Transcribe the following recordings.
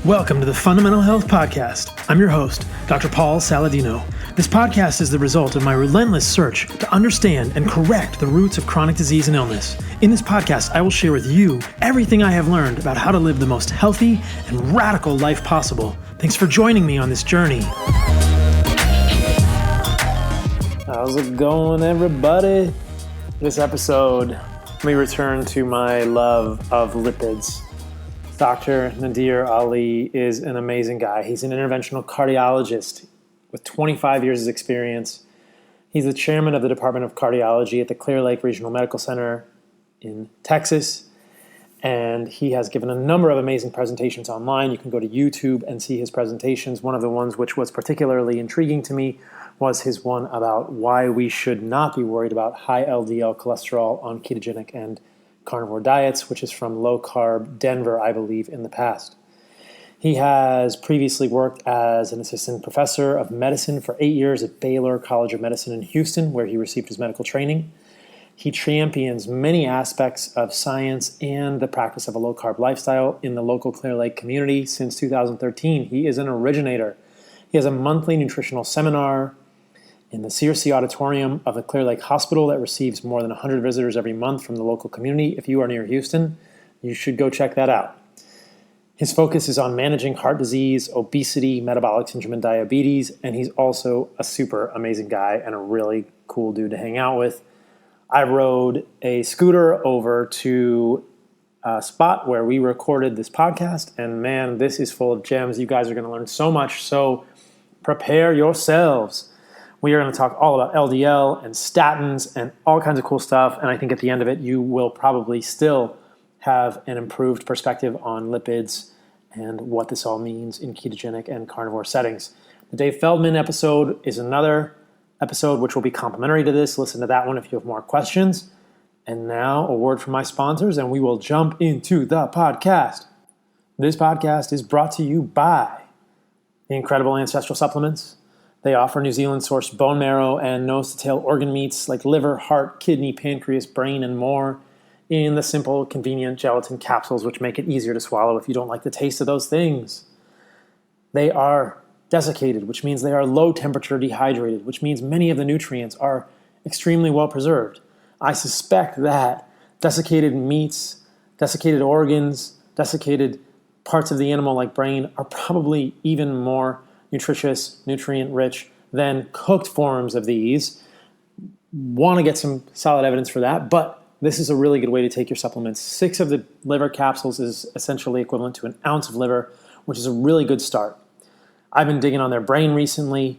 Welcome to the Fundamental Health Podcast. I'm your host, Dr. Paul Saladino. This podcast is the result of my relentless search to understand and correct the roots of chronic disease and illness. In this podcast, I will share with you everything I have learned about how to live the most healthy and radical life possible. Thanks for joining me on this journey. How's it going, everybody? This episode, let me return to my love of lipids. Dr. Nadir Ali is an amazing guy. He's an interventional cardiologist with 25 years of experience. He's the chairman of the Department of Cardiology at the Clear Lake Regional Medical Center in Texas. And he has given a number of amazing presentations online. You can go to YouTube and see his presentations. One of the ones which was particularly intriguing to me was his one about why we should not be worried about high LDL cholesterol on ketogenic and carnivore diets, which is from low-carb Denver, I believe, in the past. He has previously worked as an assistant professor of medicine for 8 years at Baylor College of Medicine in Houston, where he received his medical training. He champions many aspects of science and the practice of a low-carb lifestyle in the local Clear Lake community since 2013. He is an originator. He has a monthly nutritional seminar in the Searcy Auditorium of the Clear Lake Hospital that receives more than 100 visitors every month from the local community. If you are near Houston, you should go check that out. His focus is on managing heart disease, obesity, metabolic syndrome, and diabetes, and he's also a super amazing guy and a really cool dude to hang out with. I rode a scooter over to a spot where we recorded this podcast, and man, this is full of gems. You guys are going to learn so much, so prepare yourselves. We are going to talk all about LDL and statins and all kinds of cool stuff. And I think at the end of it, you will probably still have an improved perspective on lipids and what this all means in ketogenic and carnivore settings. The Dave Feldman episode is another episode which will be complementary to this. Listen to that one if you have more questions. And now a word from my sponsors, and we will jump into the podcast. This podcast is brought to you by the incredible Ancestral Supplements. They offer New Zealand-sourced bone marrow and nose-to-tail organ meats like liver, heart, kidney, pancreas, brain, and more in the simple, convenient gelatin capsules, which make it easier to swallow if you don't like the taste of those things. They are desiccated, which means they are low-temperature dehydrated, which means many of the nutrients are extremely well-preserved. I suspect that desiccated meats, desiccated organs, desiccated parts of the animal like brain are probably even more nutritious, nutrient-rich than cooked forms of these. Want to get some solid evidence for that, but this is a really good way to take your supplements. 6 of the liver capsules is essentially equivalent to an ounce of liver, which is a really good start. I've been digging on their brain recently.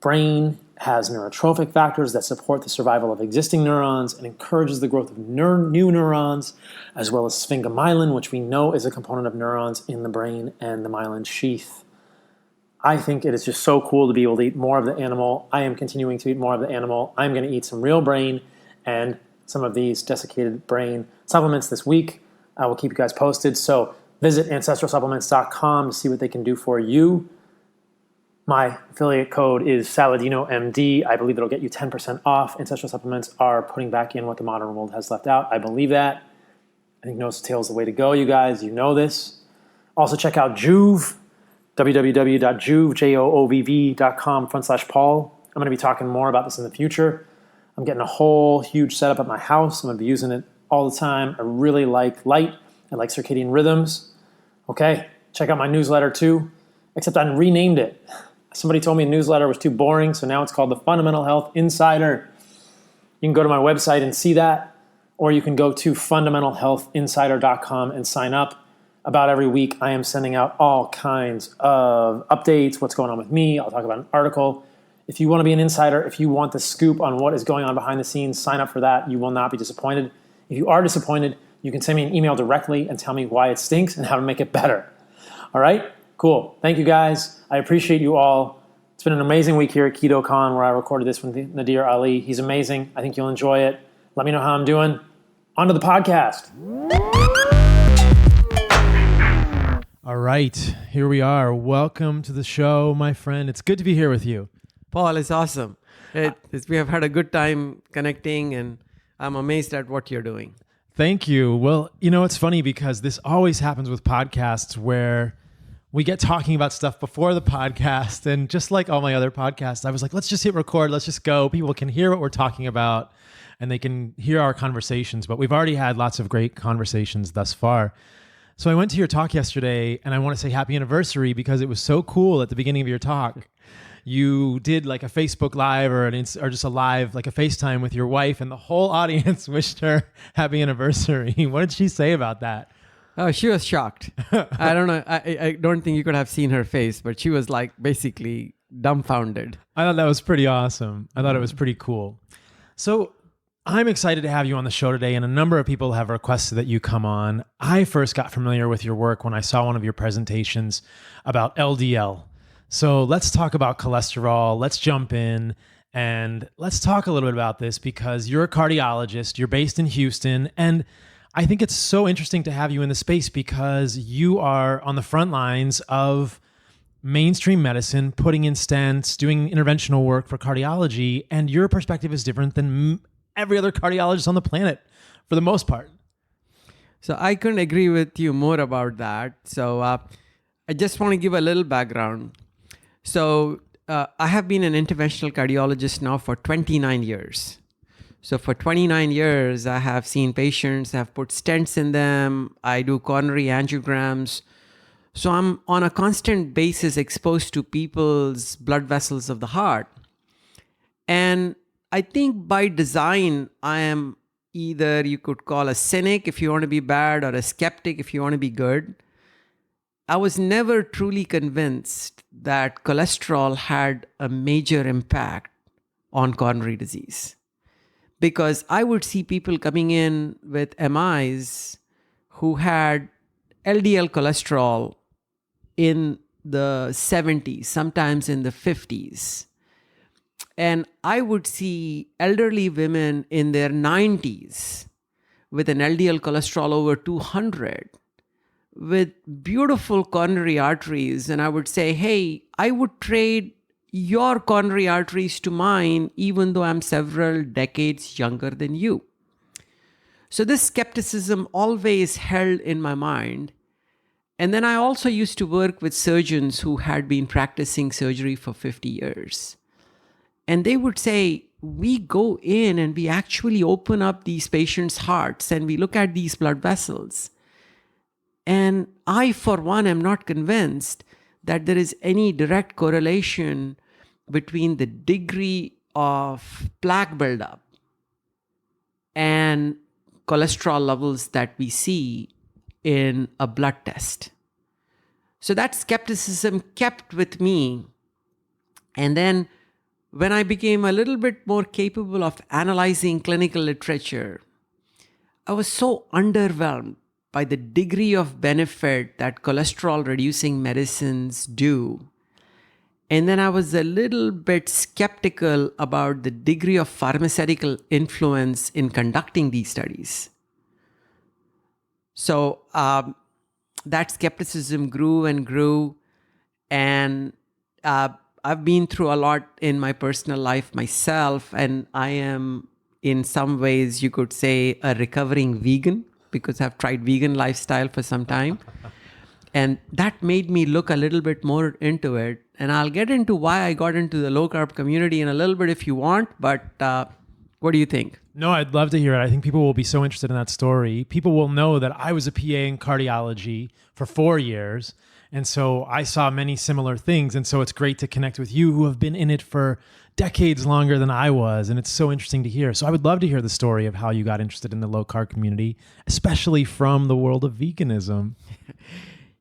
Brain has neurotrophic factors that support the survival of existing neurons and encourages the growth of new neurons, as well as sphingomyelin, which we know is a component of neurons in the brain and the myelin sheath. I think it is just so cool to be able to eat more of the animal. I am continuing to eat more of the animal. I'm going to eat some real brain and some of these desiccated brain supplements this week. I will keep you guys posted. So visit ancestralsupplements.com to see what they can do for you. My affiliate code is SaladinoMD. I believe it'll get you 10% off. Ancestral Supplements are putting back in what the modern world has left out. I believe that. I think nose to tail is the way to go, you guys. You know this. Also check out Joovv. www.joovv.com/Paul. I'm going to be talking more about this in the future. I'm getting a whole huge setup at my house. I'm going to be using it all the time. I really like light. I like circadian rhythms. Okay, check out my newsletter too, except I renamed it. Somebody told me the newsletter was too boring, so now it's called the Fundamental Health Insider. You can go to my website and see that, or you can go to fundamentalhealthinsider.com and sign up. About every week, I am sending out all kinds of updates, what's going on with me. I'll talk about an article. If you want to be an insider, if you want the scoop on what is going on behind the scenes, sign up for that. You will not be disappointed. If you are disappointed, you can send me an email directly and tell me why it stinks and how to make it better. All right? Cool. Thank you, guys. I appreciate you all. It's been an amazing week here at KetoCon where I recorded this with Nadir Ali. He's amazing. I think you'll enjoy it. Let me know how I'm doing. On to the podcast. All right, here we are. Welcome to the show, my friend. It's good to be here with you. Paul, it's awesome. We have had a good time connecting, and I'm amazed at what you're doing. Thank you. Well, you know, it's funny because this always happens with podcasts where we get talking about stuff before the podcast. And just like all my other podcasts, I was like, let's just hit record. Let's just go. People can hear what we're talking about and they can hear our conversations. But we've already had lots of great conversations thus far. So I went to your talk yesterday and I want to say happy anniversary because it was so cool at the beginning of your talk. You did like a Facebook Live or just a live, like a FaceTime with your wife, and the whole audience wished her happy anniversary. What did she say about that? Oh, she was shocked. I don't know. I don't think you could have seen her face, but she was like basically dumbfounded. I thought that was pretty awesome. I thought it was pretty cool. So I'm excited to have you on the show today, and a number of people have requested that you come on. I first got familiar with your work when I saw one of your presentations about LDL. So let's talk about cholesterol. Let's jump in and let's talk a little bit about this because you're a cardiologist, you're based in Houston, and I think it's so interesting to have you in the space because you are on the front lines of mainstream medicine, putting in stents, doing interventional work for cardiology, and your perspective is different than every other cardiologist on the planet for the most part. So I couldn't agree with you more about that. So I just want to give a little background. So I have been an interventional cardiologist now for 29 years. So for 29 years, I have seen patients, I have put stents in them, I do coronary angiograms. So I'm on a constant basis exposed to people's blood vessels of the heart. And I think by design, I am either you could call a cynic if you want to be bad or a skeptic if you want to be good. I was never truly convinced that cholesterol had a major impact on coronary disease because I would see people coming in with MIs who had LDL cholesterol in the 70s, sometimes in the 50s. And I would see elderly women in their 90s with an LDL cholesterol over 200 with beautiful coronary arteries. And I would say, hey, I would trade your coronary arteries to mine, even though I'm several decades younger than you. So this skepticism always held in my mind. And then I also used to work with surgeons who had been practicing surgery for 50 years. And they would say, we go in and we actually open up these patients' hearts and we look at these blood vessels. And I, for one, am not convinced that there is any direct correlation between the degree of plaque buildup and cholesterol levels that we see in a blood test. So that skepticism kept with me. And then when I became a little bit more capable of analyzing clinical literature, I was so underwhelmed by the degree of benefit that cholesterol-reducing medicines do. And then I was a little bit skeptical about the degree of pharmaceutical influence in conducting these studies. So that skepticism grew and grew. And I've been through a lot in my personal life myself. And I am, in some ways, you could say, a recovering vegan, because I've tried vegan lifestyle for some time. And that made me look a little bit more into it. And I'll get into why I got into the low-carb community in a little bit if you want. But what do you think? No, I'd love to hear it. I think people will be so interested in that story. People will know that I was a PA in cardiology for 4 years. And so I saw many similar things. And so it's great to connect with you who have been in it for decades longer than I was. And it's so interesting to hear. So I would love to hear the story of how you got interested in the low carb community, especially from the world of veganism.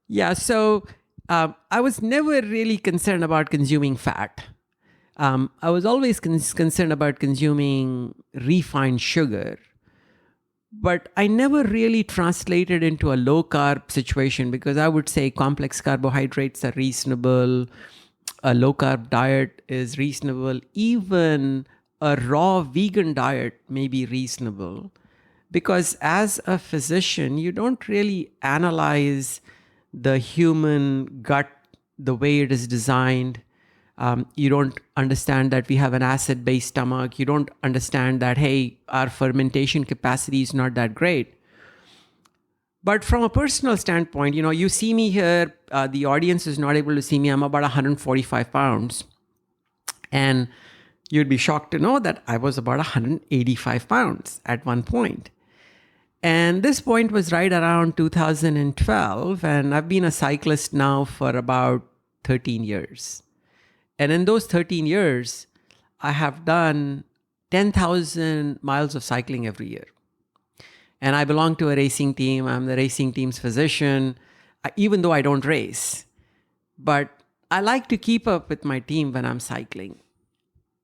Yeah. So I was never really concerned about consuming fat. I was always concerned about consuming refined sugar. But I never really translated into a low carb situation because I would say complex carbohydrates are reasonable. A low carb diet is reasonable. Even a raw vegan diet may be reasonable. Because as a physician, you don't really analyze the human gut the way it is designed. You don't understand that we have an acid-based stomach. You don't understand that, hey, our fermentation capacity is not that great. But from a personal standpoint, you see me here, the audience is not able to see me. I'm about 145 pounds. And you'd be shocked to know that I was about 185 pounds at one point. And this point was right around 2012. And I've been a cyclist now for about 13 years. And in those 13 years, I have done 10,000 miles of cycling every year. And I belong to a racing team. I'm the racing team's physician, even though I don't race. But I like to keep up with my team when I'm cycling.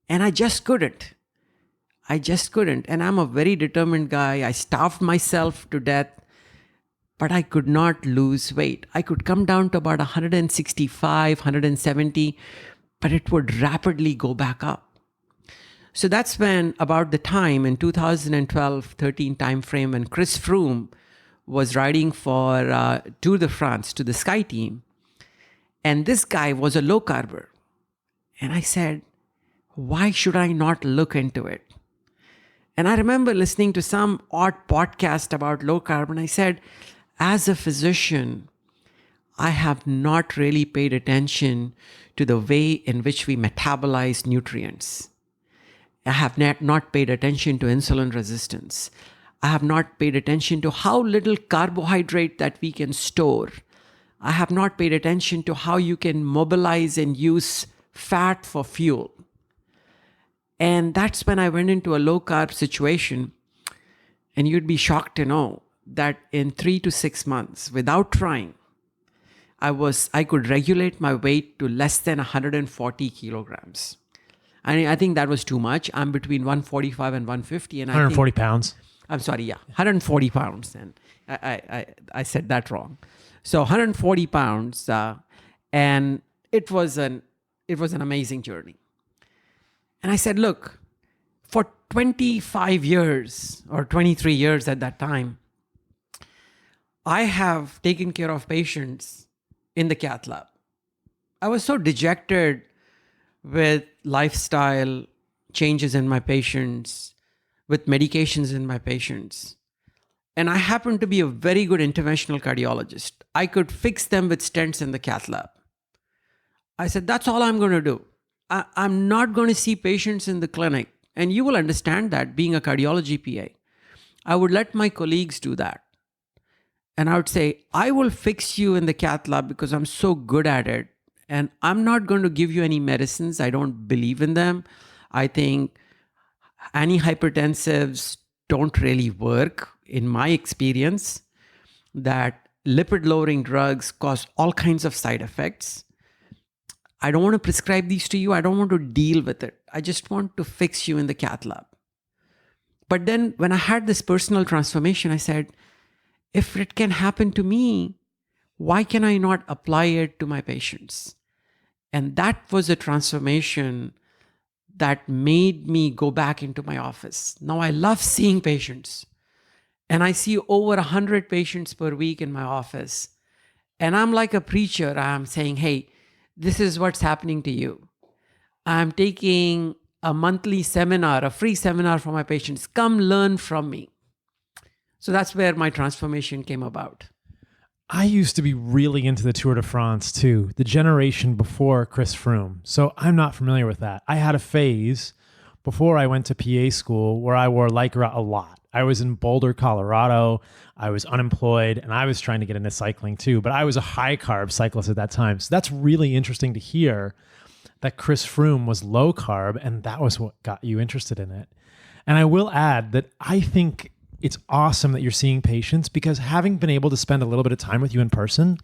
And I just couldn't. And I'm a very determined guy. I starved myself to death, but I could not lose weight. I could come down to about 165, 170, but it would rapidly go back up. So that's when, about the time in 2012-13 timeframe, when Chris Froome was riding for Tour de France to the Sky team. And this guy was a low carber. And I said, why should I not look into it? And I remember listening to some odd podcast about low carb. And I said, as a physician, I have not really paid attention to the way in which we metabolize nutrients. I have not paid attention to insulin resistance. I have not paid attention to how little carbohydrate that we can store. I have not paid attention to how you can mobilize and use fat for fuel. And that's when I went into a low carb situation. And you'd be shocked to know that in 3 to 6 months, without trying, I could regulate my weight to less than 140 kilograms. I think that was too much. I'm between 145 and 150. And 140 pounds. I'm sorry, yeah, 140 pounds. And I said that wrong. So 140 pounds, and it was an amazing journey. And I said, look, for 25 years or 23 years at that time, I have taken care of patients in the cath lab. I was so dejected with lifestyle changes in my patients, with medications in my patients. And I happened to be a very good interventional cardiologist. I could fix them with stents in the cath lab. I said, that's all I'm going to do. I'm not going to see patients in the clinic. And you will understand that being a cardiology PA. I would let my colleagues do that. And I would say, I will fix you in the cath lab because I'm so good at it. And I'm not going to give you any medicines. I don't believe in them. I think antihypertensives don't really work in my experience, that lipid-lowering drugs cause all kinds of side effects. I don't want to prescribe these to you. I don't want to deal with it. I just want to fix you in the cath lab. But then when I had this personal transformation, I said, if it can happen to me, why can I not apply it to my patients? And that was a transformation that made me go back into my office. Now I love seeing patients. And I see over 100 patients per week in my office. And I'm like a preacher. I'm saying, hey, this is what's happening to you. I'm taking a monthly seminar, a free seminar for my patients. Come learn from me. So that's where my transformation came about. I used to be really into the Tour de France too, the generation before Chris Froome. So I'm not familiar with that. I had a phase before I went to PA school where I wore Lycra a lot. I was in Boulder, Colorado. I was unemployed and I was trying to get into cycling too, but I was a high carb cyclist at that time. So that's really interesting to hear that Chris Froome was low carb and that was what got you interested in it. And I will add that I think it's awesome that you're seeing patients because having been able to spend a little bit of time with you in person,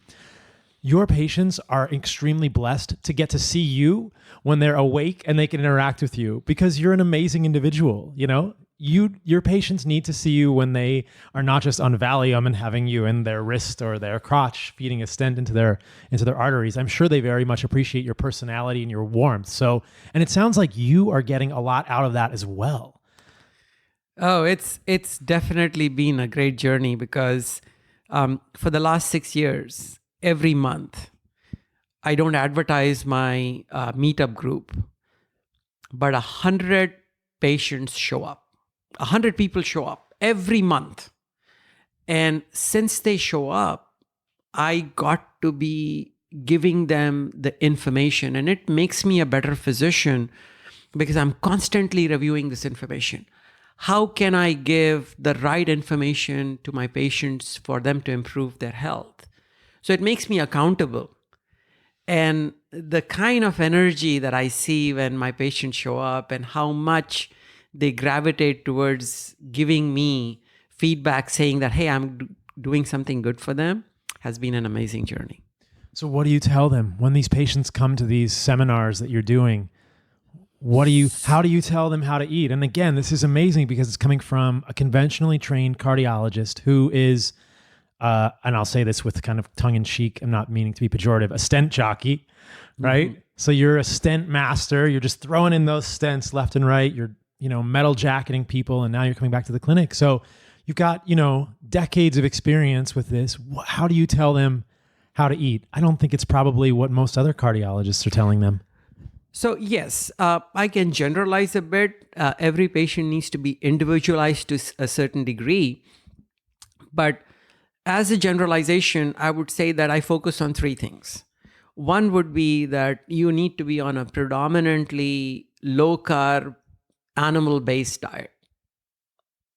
your patients are extremely blessed to get to see you when they're awake and they can interact with you because you're an amazing individual. You know, your patients need to see you when they are not just on Valium and having you in their wrist or their crotch, feeding a stent into their arteries. I'm sure they very much appreciate your personality and your warmth. So, and it sounds like you are getting a lot out of that as well. Oh, it's definitely been a great journey because for the last 6 years, every month, I don't advertise my meetup group, but 100 patients show up. 100 people show up every month. And since they show up, I got to be giving them the information, and it makes me a better physician because I'm constantly reviewing this information. How can I give the right information to my patients for them to improve their health? So it makes me accountable. And the kind of energy that I see when my patients show up and how much they gravitate towards giving me feedback saying that, hey, I'm doing something good for them has been an amazing journey. So what do you tell them when these patients come to these seminars that you're doing? How do you tell them how to eat? And again, this is amazing because it's coming from a conventionally trained cardiologist who is, and I'll say this with kind of tongue in cheek, I'm not meaning to be pejorative, a stent jockey, right? Mm-hmm. So you're a stent master. You're just throwing in those stents left and right. You're, metal jacketing people, and now you're coming back to the clinic. So you've got, decades of experience with this. How do you tell them how to eat? I don't think it's probably what most other cardiologists are telling them. So yes, I can generalize a bit. Every patient needs to be individualized to a certain degree. But as a generalization, I would say that I focus on three things. One would be that you need to be on a predominantly low-carb, animal-based diet.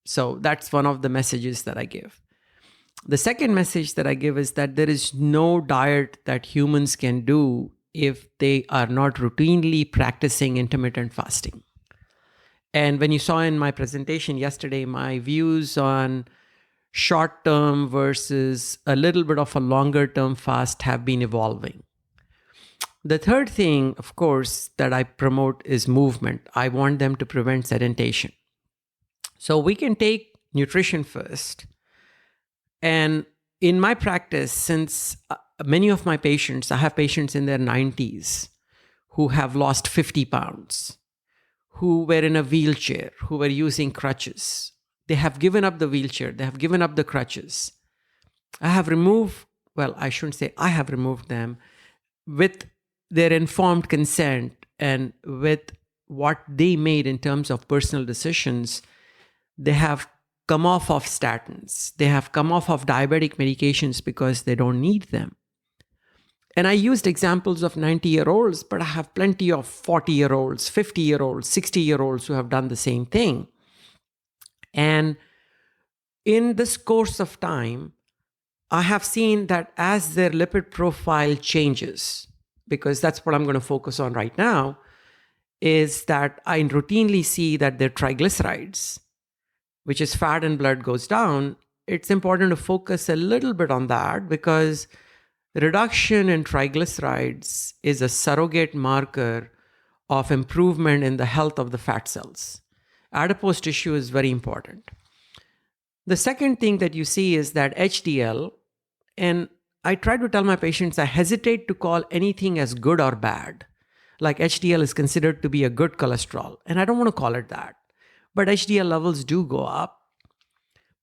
So that's one of the messages that I give. The second message that I give is that there is no diet that humans can do if they are not routinely practicing intermittent fasting. And when you saw in my presentation yesterday, my views on short-term versus a little bit of a longer-term fast have been evolving. The third thing, of course, that I promote is movement. I want them to prevent sedentation. So we can take nutrition first. And in my practice, since many of my patients, I have patients in their 90s who have lost 50 pounds, who were in a wheelchair, who were using crutches. They have given up the wheelchair. They have given up the crutches. I have removed them with their informed consent and with what they made in terms of personal decisions. They have come off of statins. They have come off of diabetic medications because they don't need them. And I used examples of 90-year-olds, but I have plenty of 40-year-olds, 50-year-olds, 60-year-olds who have done the same thing. And in this course of time, I have seen that as their lipid profile changes, because that's what I'm going to focus on right now, is that I routinely see that their triglycerides, which is fat and blood, goes down. It's important to focus a little bit on that because reduction in triglycerides is a surrogate marker of improvement in the health of the fat cells. Adipose tissue is very important. The second thing that you see is that HDL, and I try to tell my patients I hesitate to call anything as good or bad. Like HDL is considered to be a good cholesterol, and I don't want to call it that. But HDL levels do go up.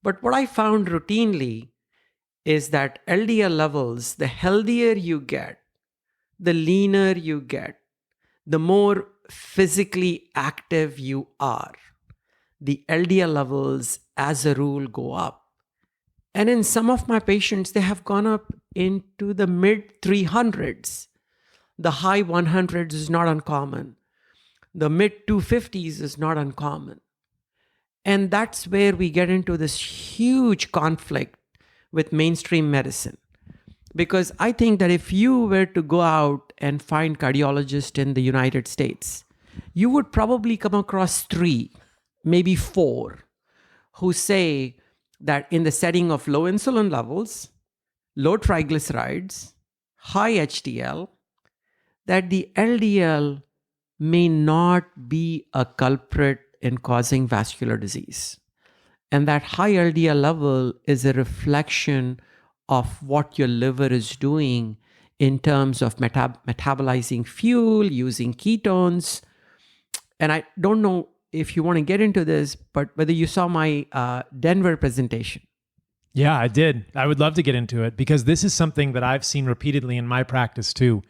But what I found routinely is that LDL levels, the healthier you get, the leaner you get, the more physically active you are, the LDL levels as a rule go up. And in some of my patients, they have gone up into the mid 300s. The high 100s is not uncommon. The mid 250s is not uncommon. And that's where we get into this huge conflict with mainstream medicine. Because I think that if you were to go out and find cardiologists in the United States, you would probably come across 3, maybe 4, who say that in the setting of low insulin levels, low triglycerides, high HDL, that the LDL may not be a culprit in causing vascular disease. And that high LDL level is a reflection of what your liver is doing in terms of metabolizing fuel, using ketones. And I don't know if you want to get into this, but whether you saw my Denver presentation. Yeah, I did. I would love to get into it because this is something that I've seen repeatedly in my practice too,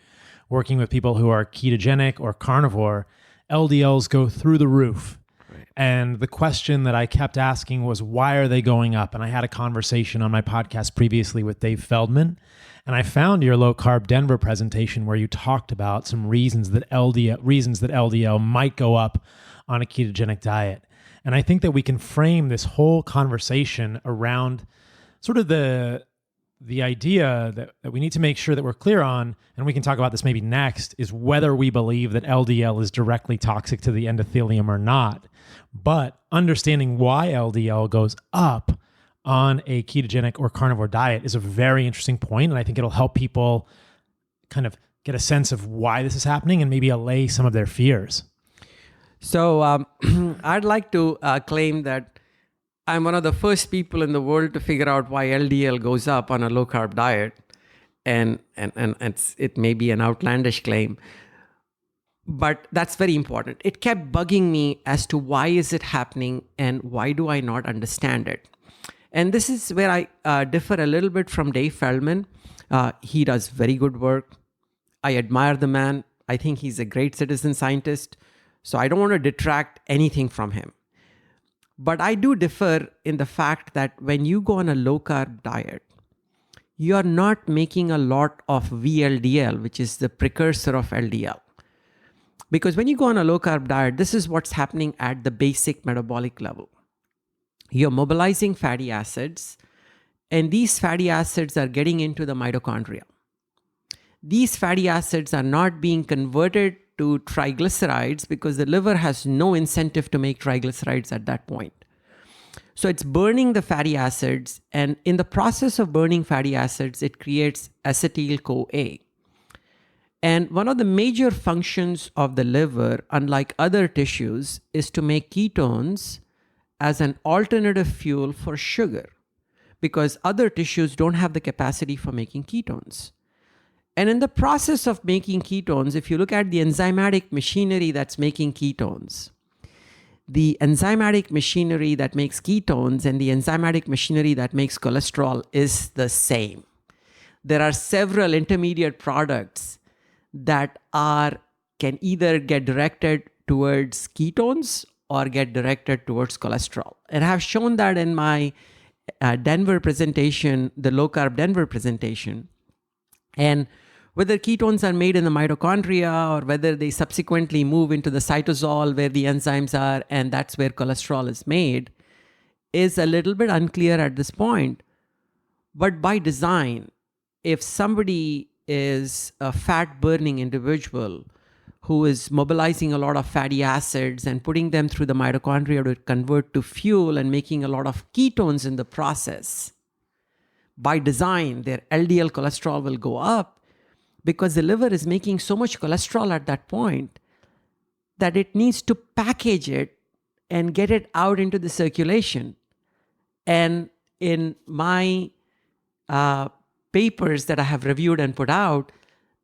working with people who are ketogenic or carnivore. LDLs go through the roof. Right. And the question that I kept asking was, why are they going up? And I had a conversation on my podcast previously with Dave Feldman, and I found your low carb Denver presentation where you talked about some reasons that LDL might go up on a ketogenic diet. And I think that we can frame this whole conversation around sort of the idea that we need to make sure that we're clear on, and we can talk about this maybe next, is whether we believe that LDL is directly toxic to the endothelium or not. But understanding why LDL goes up on a ketogenic or carnivore diet is a very interesting point, and I think it'll help people kind of get a sense of why this is happening and maybe allay some of their fears. So I'd like to claim that I'm one of the first people in the world to figure out why LDL goes up on a low-carb diet. And it may be an outlandish claim, but that's very important. It kept bugging me as to why is it happening and why do I not understand it? And this is where I differ a little bit from Dave Feldman. He does very good work. I admire the man. I think he's a great citizen scientist. So I don't want to detract anything from him. But I do differ in the fact that when you go on a low-carb diet, you are not making a lot of VLDL, which is the precursor of LDL. Because when you go on a low-carb diet, this is what's happening at the basic metabolic level. You're mobilizing fatty acids, and these fatty acids are getting into the mitochondria. These fatty acids are not being converted to triglycerides because the liver has no incentive to make triglycerides at that point. So it's burning the fatty acids, and in the process of burning fatty acids, it creates acetyl-CoA. And one of the major functions of the liver, unlike other tissues, is to make ketones as an alternative fuel for sugar, because other tissues don't have the capacity for making ketones. And in the process of making ketones, if you look at the enzymatic machinery that's making ketones, the enzymatic machinery that makes ketones and the enzymatic machinery that makes cholesterol is the same. There are several intermediate products that can either get directed towards ketones or get directed towards cholesterol. And I have shown that in my Denver presentation, the low-carb Denver presentation. And whether ketones are made in the mitochondria or whether they subsequently move into the cytosol where the enzymes are, and that's where cholesterol is made, is a little bit unclear at this point. But by design, if somebody is a fat-burning individual who is mobilizing a lot of fatty acids and putting them through the mitochondria to convert to fuel and making a lot of ketones in the process, by design, their LDL cholesterol will go up because the liver is making so much cholesterol at that point that it needs to package it and get it out into the circulation. And in my papers that I have reviewed and put out,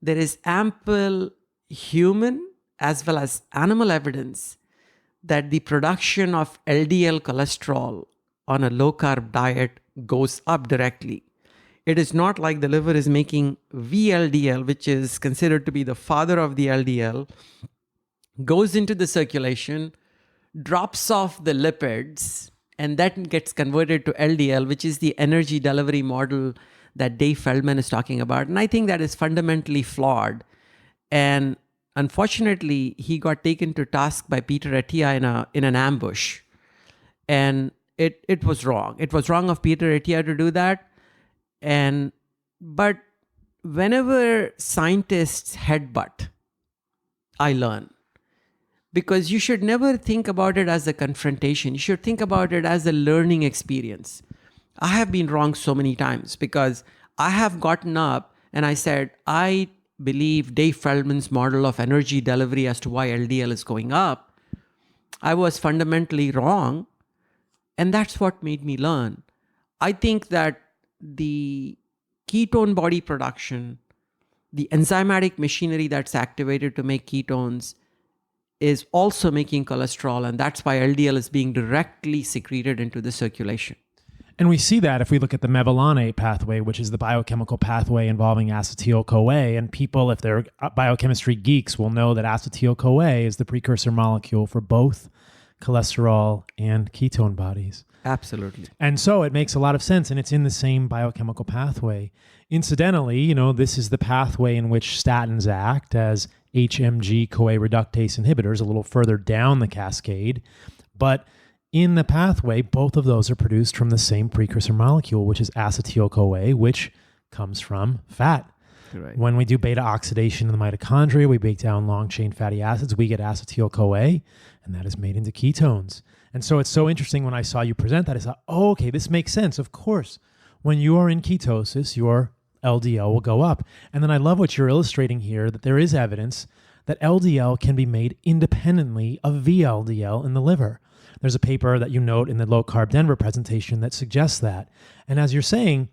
there is ample human as well as animal evidence that the production of LDL cholesterol on a low-carb diet goes up directly. It is not like the liver is making VLDL, which is considered to be the father of the LDL, goes into the circulation, drops off the lipids, and that gets converted to LDL, which is the energy delivery model that Dave Feldman is talking about. And I think that is fundamentally flawed. And unfortunately, he got taken to task by Peter Attia in an ambush. And it was wrong. It was wrong of Peter Attia to do that. But whenever scientists headbutt, I learn. Because you should never think about it as a confrontation. You should think about it as a learning experience. I have been wrong so many times because I have gotten up and I said, I believe Dave Feldman's model of energy delivery as to why LDL is going up. I was fundamentally wrong. And that's what made me learn. I think that the ketone body production, the enzymatic machinery that's activated to make ketones is also making cholesterol. And that's why LDL is being directly secreted into the circulation. And we see that if we look at the mevalonate pathway, which is the biochemical pathway involving acetyl-CoA. And people, if they're biochemistry geeks, will know that acetyl-CoA is the precursor molecule for both cholesterol, and ketone bodies. Absolutely. And so it makes a lot of sense, and it's in the same biochemical pathway. Incidentally, this is the pathway in which statins act as HMG-CoA reductase inhibitors a little further down the cascade. But in the pathway, both of those are produced from the same precursor molecule, which is acetyl-CoA, which comes from fat. Right. When we do beta oxidation in the mitochondria, we break down long-chain fatty acids, we get acetyl-CoA, and that is made into ketones. And so it's so interesting when I saw you present that, I thought, oh, okay, this makes sense. Of course, when you are in ketosis, your LDL will go up. And then I love what you're illustrating here, that there is evidence that LDL can be made independently of VLDL in the liver. There's a paper that you note in the low-carb Denver presentation that suggests that. And as you're saying,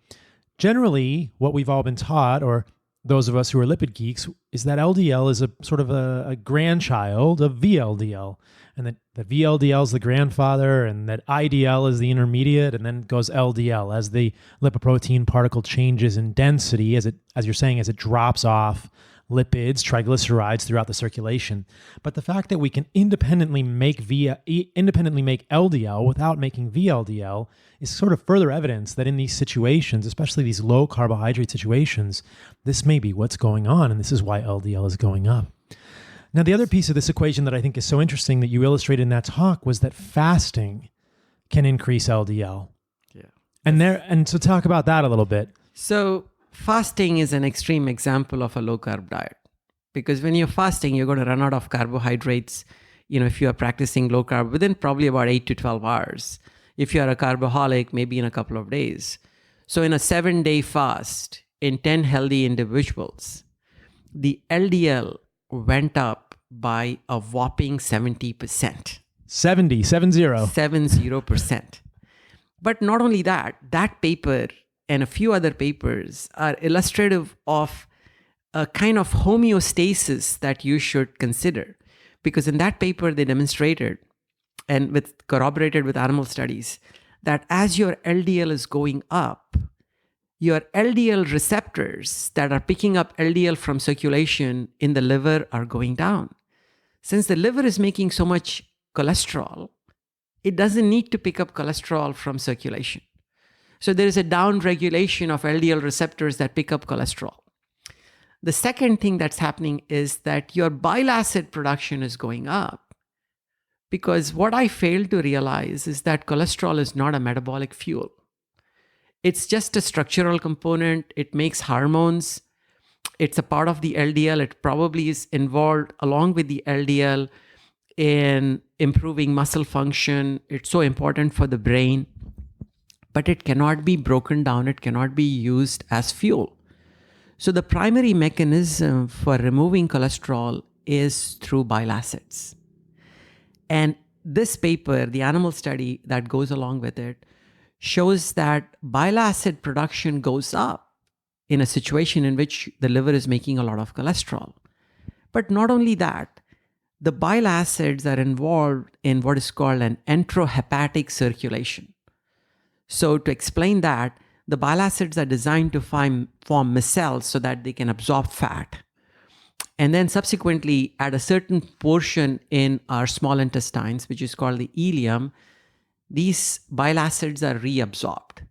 generally what we've all been taught, or those of us who are lipid geeks, is that LDL is a sort of a grandchild of VLDL, and that the VLDL is the grandfather, and that IDL is the intermediate, and then goes LDL as the lipoprotein particle changes in density, as you're saying, as it drops off lipids, triglycerides throughout the circulation. But the fact that we can independently make LDL without making VLDL is sort of further evidence that in these situations, especially these low carbohydrate situations, this may be what's going on, and this is why LDL is going up. Now, the other piece of this equation that I think is so interesting that you illustrated in that talk was that fasting can increase LDL. Yeah. And so talk about that a little bit. So fasting is an extreme example of a low-carb diet, because when you're fasting, you're going to run out of carbohydrates, if you are practicing low-carb within probably about 8 to 12 hours. If you are a carboholic, maybe in a couple of days. So in a 7-day fast, in 10 healthy individuals, the LDL went up by a whopping 70%. 70%. But not only that, that paper and a few other papers are illustrative of a kind of homeostasis that you should consider. Because in that paper, they demonstrated, and corroborated with animal studies, that as your LDL is going up, your LDL receptors that are picking up LDL from circulation in the liver are going down. Since the liver is making so much cholesterol, it doesn't need to pick up cholesterol from circulation. So there is a down regulation of LDL receptors that pick up cholesterol. The second thing that's happening is that your bile acid production is going up, because what I failed to realize is that cholesterol is not a metabolic fuel. It's just a structural component. It makes hormones. It's a part of the LDL. It probably is involved along with the LDL in improving muscle function. It's so important for the brain, but it cannot be broken down. It cannot be used as fuel. So the primary mechanism for removing cholesterol is through bile acids. And this paper, the animal study that goes along with it, shows that bile acid production goes up in a situation in which the liver is making a lot of cholesterol. But not only that, the bile acids are involved in what is called an enterohepatic circulation. So to explain that, the bile acids are designed to form micelles so that they can absorb fat. And then subsequently, at a certain portion in our small intestines, which is called the ileum, these bile acids are reabsorbed.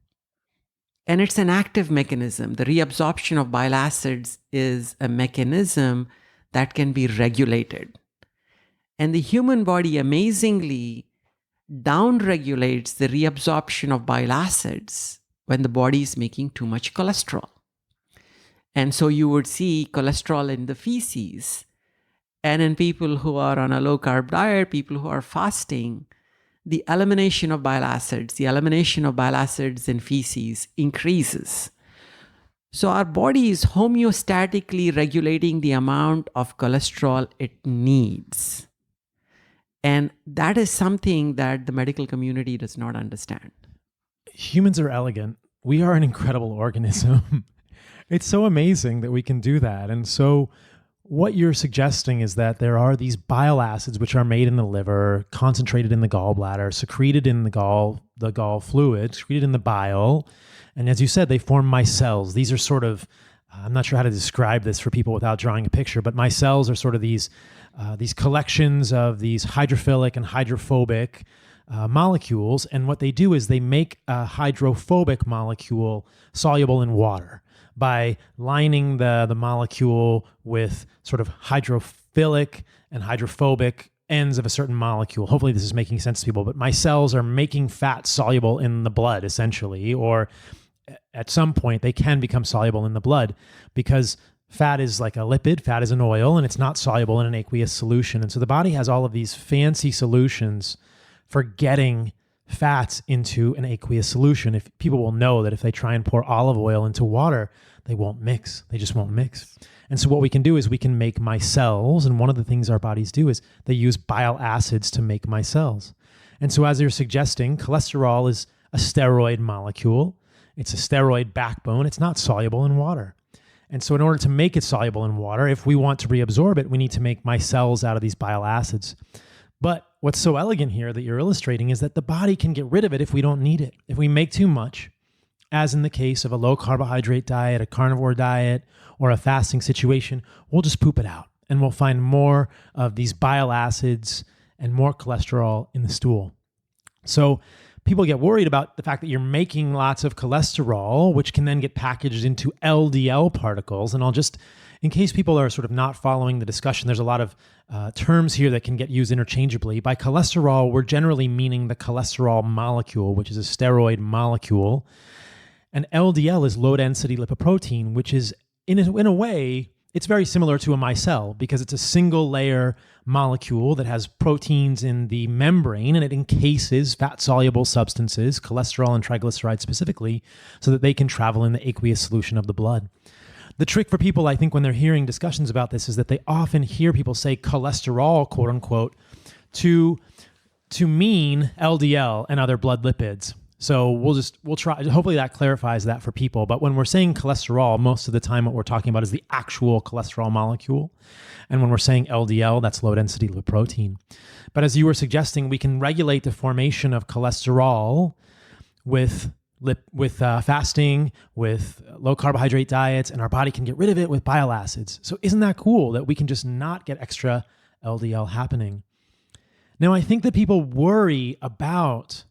And it's an active mechanism. The reabsorption of bile acids is a mechanism that can be regulated. And the human body amazingly downregulates the reabsorption of bile acids when the body is making too much cholesterol. And so you would see cholesterol in the feces. And in people who are on a low-carb diet, people who are fasting, the elimination of bile acids in feces increases. So our body is homeostatically regulating the amount of cholesterol it needs. And that is something that the medical community does not understand. Humans are elegant. We are an incredible organism. It's so amazing that we can do that. And so what you're suggesting is that there are these bile acids which are made in the liver, concentrated in the gallbladder, secreted in the gall fluid, secreted in the bile. And as you said, they form micelles. These are sort of I'm not sure how to describe this for people without drawing a picture, but my cells are sort of these collections of these hydrophilic and hydrophobic molecules. And what they do is they make a hydrophobic molecule soluble in water by lining the molecule with sort of hydrophilic and hydrophobic ends of a certain molecule. Hopefully this is making sense to people, but my cells are making fat soluble in the blood, essentially, or at some point they can become soluble in the blood, because fat is like a lipid, fat is an oil, and it's not soluble in an aqueous solution. And so the body has all of these fancy solutions for getting fats into an aqueous solution. If people will know that if they try and pour olive oil into water, they won't mix. They just won't mix. And so what we can do is we can make micelles. And one of the things our bodies do is they use bile acids to make micelles. And so as you're suggesting, cholesterol is a steroid molecule. It's a steroid backbone. It's not soluble in water. And so in order to make it soluble in water, if we want to reabsorb it, we need to make micelles out of these bile acids. But what's so elegant here that you're illustrating is that the body can get rid of it if we don't need it. If we make too much, as in the case of a low carbohydrate diet, a carnivore diet, or a fasting situation, we'll just poop it out. And we'll find more of these bile acids and more cholesterol in the stool. So people get worried about the fact that you're making lots of cholesterol, which can then get packaged into LDL particles. And I'll just, in case people are sort of not following the discussion, there's a lot of terms here that can get used interchangeably. By cholesterol, we're generally meaning the cholesterol molecule, which is a steroid molecule. And LDL is low-density lipoprotein, which is, in a way, it's very similar to a micelle because it's a single layer molecule that has proteins in the membrane, and it encases fat-soluble substances, cholesterol and triglycerides specifically, so that they can travel in the aqueous solution of the blood. The trick for people, I think, when they're hearing discussions about this is that they often hear people say cholesterol, quote unquote, to mean LDL and other blood lipids. So we'll try, hopefully that clarifies that for people. But when we're saying cholesterol, most of the time what we're talking about is the actual cholesterol molecule. And when we're saying LDL, that's low density lipoprotein. But as you were suggesting, we can regulate the formation of cholesterol with fasting, with low carbohydrate diets, and our body can get rid of it with bile acids. So isn't that cool that we can just not get extra LDL happening? Now, I think that people worry about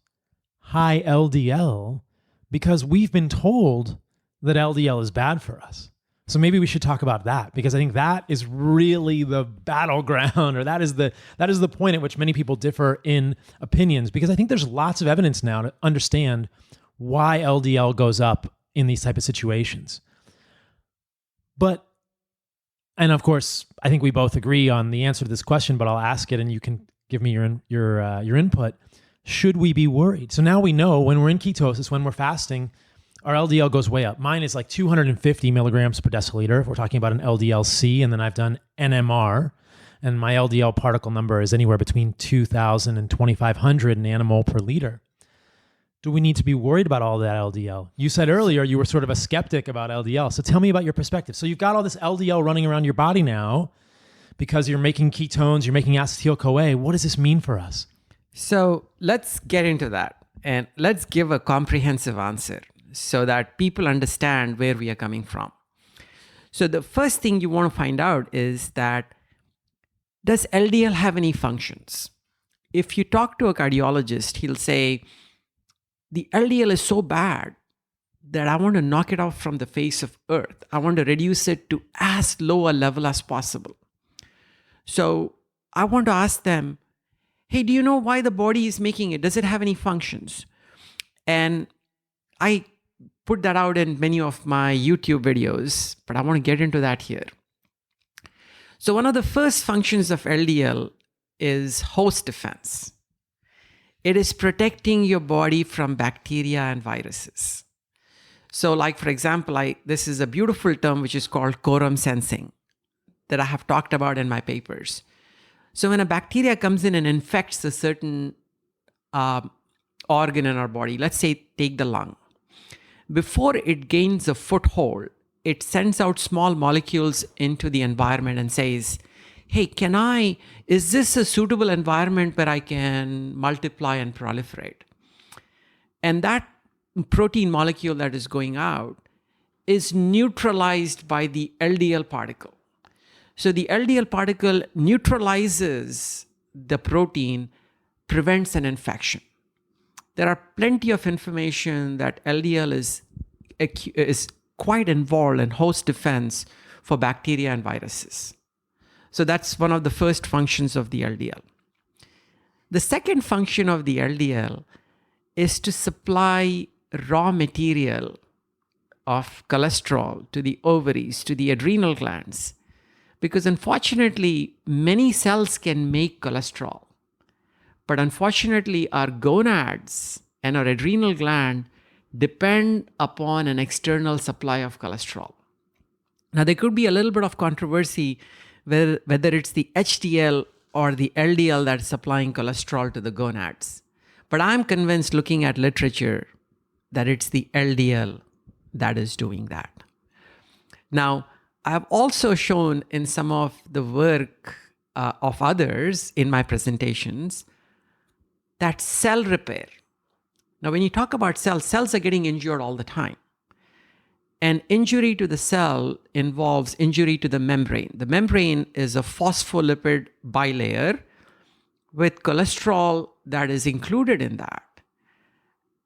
high LDL because we've been told that LDL is bad for us. So maybe we should talk about that, because I think that is really the battleground, or that is the point at which many people differ in opinions, because I think there's lots of evidence now to understand why LDL goes up in these type of situations. And of course, I think we both agree on the answer to this question, but I'll ask it and you can give me your input. Should we be worried? So now we know when we're in ketosis, when we're fasting, our LDL goes way up. Mine is like 250 milligrams per deciliter if we're talking about an LDL-C, and then I've done NMR, and my LDL particle number is anywhere between 2,000 and 2,500 nanomole per liter. Do we need to be worried about all that LDL? You said earlier you were sort of a skeptic about LDL. So tell me about your perspective. So you've got all this LDL running around your body now because you're making ketones, you're making acetyl-CoA. What does this mean for us? So let's get into that and let's give a comprehensive answer so that people understand where we are coming from. So the first thing you want to find out is that, does LDL have any functions? If you talk to a cardiologist, he'll say, the LDL is so bad that I want to knock it off from the face of earth. I want to reduce it to as low a level as possible. So I want to ask them, hey, do you know why the body is making it? Does it have any functions? And I put that out in many of my YouTube videos, but I want to get into that here. So one of the first functions of LDL is host defense. It is protecting your body from bacteria and viruses. So like, for example, this is a beautiful term which is called quorum sensing that I have talked about in my papers. So when a bacteria comes in and infects a certain organ in our body, let's say take the lung, before it gains a foothold, it sends out small molecules into the environment and says, hey, is this a suitable environment where I can multiply and proliferate? And that protein molecule that is going out is neutralized by the LDL particle. So the LDL particle neutralizes the protein, prevents an infection. There are plenty of information that LDL is quite involved in host defense for bacteria and viruses. So that's one of the first functions of the LDL. The second function of the LDL is to supply raw material of cholesterol to the ovaries, to the adrenal glands, because unfortunately, many cells can make cholesterol. But unfortunately, our gonads and our adrenal gland depend upon an external supply of cholesterol. Now, there could be a little bit of controversy whether it's the HDL or the LDL that's supplying cholesterol to the gonads. But I'm convinced, looking at literature, that it's the LDL that is doing that. Now, I've also shown in some of the work of others in my presentations that cell repair. Now, when you talk about cells are getting injured all the time. And injury to the cell involves injury to the membrane. The membrane is a phospholipid bilayer with cholesterol that is included in that.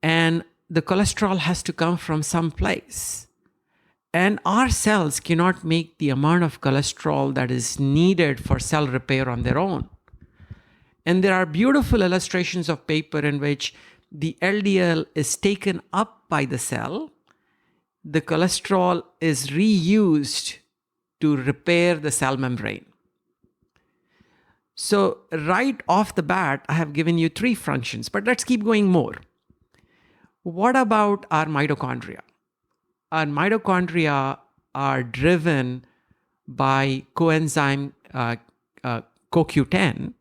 And the cholesterol has to come from some place. And our cells cannot make the amount of cholesterol that is needed for cell repair on their own. And there are beautiful illustrations of paper in which the LDL is taken up by the cell. The cholesterol is reused to repair the cell membrane. So right off the bat, I have given you 3 functions, but let's keep going more. What about our mitochondria? Our mitochondria are driven by coenzyme CoQ10,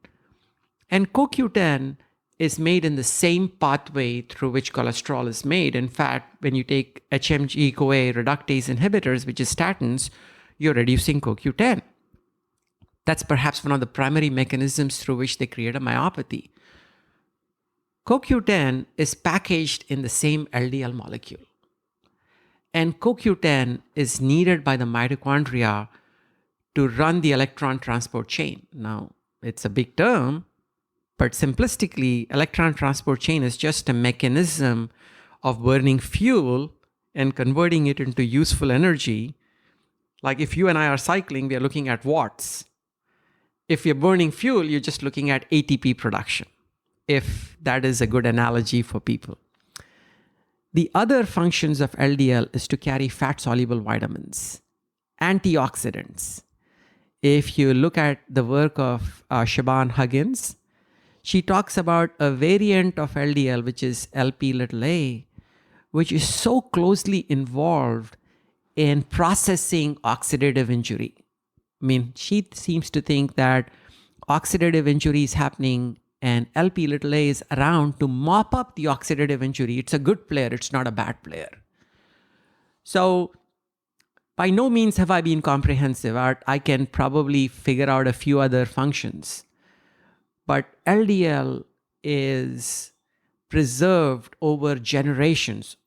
and CoQ10 is made in the same pathway through which cholesterol is made. In fact, when you take HMG-CoA reductase inhibitors, which is statins, you're reducing CoQ10. That's perhaps one of the primary mechanisms through which they create a myopathy. CoQ10 is packaged in the same LDL molecule. And CoQ10 is needed by the mitochondria to run the electron transport chain. Now, it's a big term, but simplistically, electron transport chain is just a mechanism of burning fuel and converting it into useful energy. Like if you and I are cycling, we are looking at watts. If you're burning fuel, you're just looking at ATP production, if that is a good analogy for people. The other functions of LDL is to carry fat-soluble vitamins, antioxidants. If you look at the work of Siobhan Huggins, she talks about a variant of LDL, which is Lp(a), which is so closely involved in processing oxidative injury. I mean, she seems to think that oxidative injury is happening and Lp(a) is around to mop up the oxidative injury. It's a good player. It's not a bad player. So by no means have I been comprehensive. I can probably figure out a few other functions. But LDL is preserved over generations,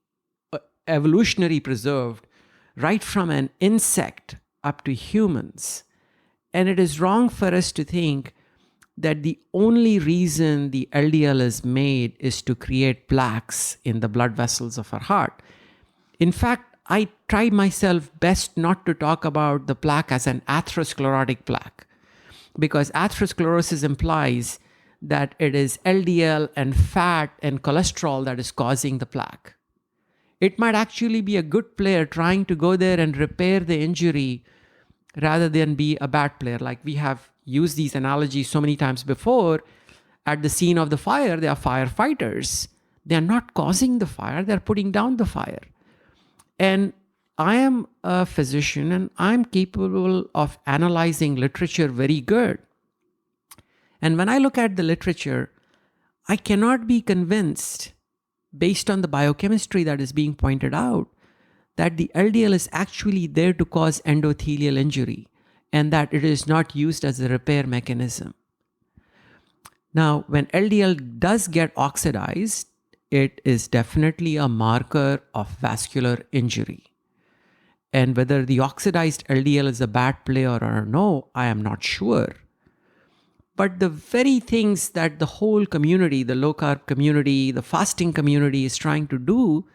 evolutionary preserved, right from an insect up to humans. And it is wrong for us to think that the only reason the LDL is made is to create plaques in the blood vessels of our heart. In fact, I try myself best not to talk about the plaque as an atherosclerotic plaque, because atherosclerosis implies that it is LDL and fat and cholesterol that is causing the plaque. It might actually be a good player trying to go there and repair the injury rather than be a bad player. Like we have used these analogies so many times before. At the scene of the fire, they are firefighters. They are not causing the fire, they're putting down the fire. And I am a physician and I'm capable of analyzing literature very good. And when I look at the literature, I cannot be convinced, based on the biochemistry that is being pointed out, that the LDL is actually there to cause endothelial injury and that it is not used as a repair mechanism. Now, when LDL does get oxidized, it is definitely a marker of vascular injury. And whether the oxidized LDL is a bad player or no, I am not sure. But the very things that the whole community, the low-carb community, the fasting community is trying to do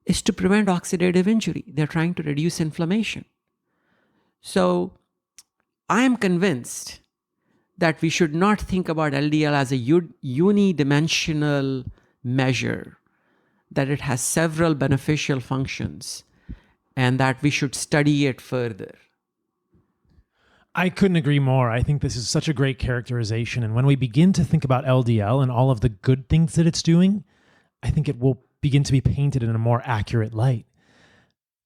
is to prevent oxidative injury. They're trying to reduce inflammation. So I am convinced that we should not think about LDL as a unidimensional measure, that it has several beneficial functions, and that we should study it further. I couldn't agree more. I think this is such a great characterization. And when we begin to think about LDL and all of the good things that it's doing, I think it will begin to be painted in a more accurate light.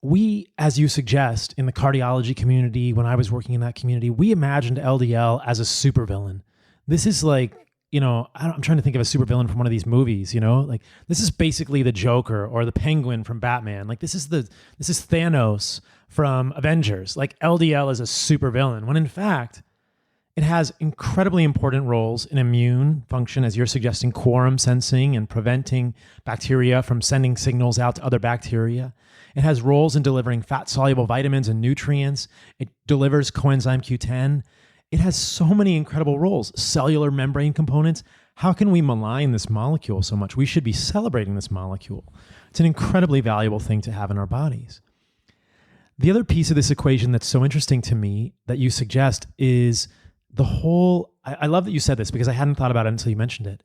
We, as you suggest, in the cardiology community, when I was working in that community, we imagined LDL as a supervillain. This is like, I'm trying to think of a supervillain from one of these movies, like this is basically the Joker or the Penguin from Batman. Like this is Thanos from Avengers. Like LDL is a supervillain, when in fact, it has incredibly important roles in immune function, as you're suggesting, quorum sensing and preventing bacteria from sending signals out to other bacteria. It has roles in delivering fat-soluble vitamins and nutrients. It delivers coenzyme Q10. It has so many incredible roles, cellular membrane components. How can we malign this molecule so much? We should be celebrating this molecule. It's an incredibly valuable thing to have in our bodies. The other piece of this equation that's so interesting to me that you suggest is the whole, I love that you said this because I hadn't thought about it until you mentioned it.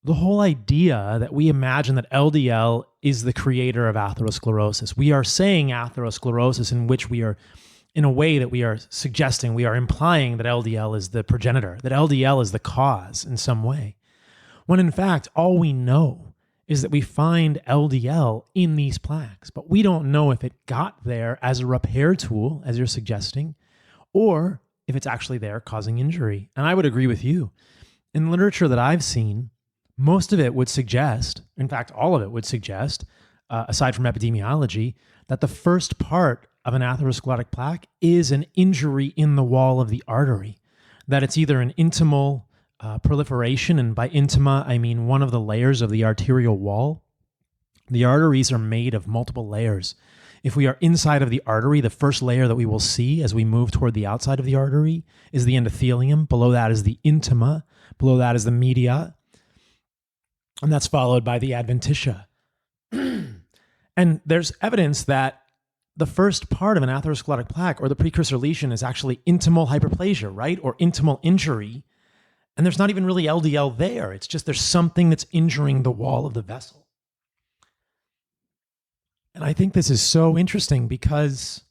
The whole idea that we imagine that LDL is the creator of atherosclerosis. We are saying atherosclerosis in which we are, in a way that we are suggesting, we are implying that LDL is the progenitor, that LDL is the cause in some way. When in fact, all we know is that we find LDL in these plaques, but we don't know if it got there as a repair tool, as you're suggesting, or if it's actually there causing injury. And I would agree with you. In literature that I've seen, most of it would suggest, in fact, all of it would suggest, aside from epidemiology, that the first part of an atherosclerotic plaque is an injury in the wall of the artery, that it's either an intimal proliferation, and by intima, I mean one of the layers of the arterial wall. The arteries are made of multiple layers. If we are inside of the artery, the first layer that we will see as we move toward the outside of the artery is the endothelium. Below that is the intima. Below that is the media. And that's followed by the adventitia. And there's evidence that the first part of an atherosclerotic plaque, or the precursor lesion, is actually intimal hyperplasia, right? Or intimal injury. And there's not even really LDL there. It's just there's something that's injuring the wall of the vessel. And I think this is so interesting because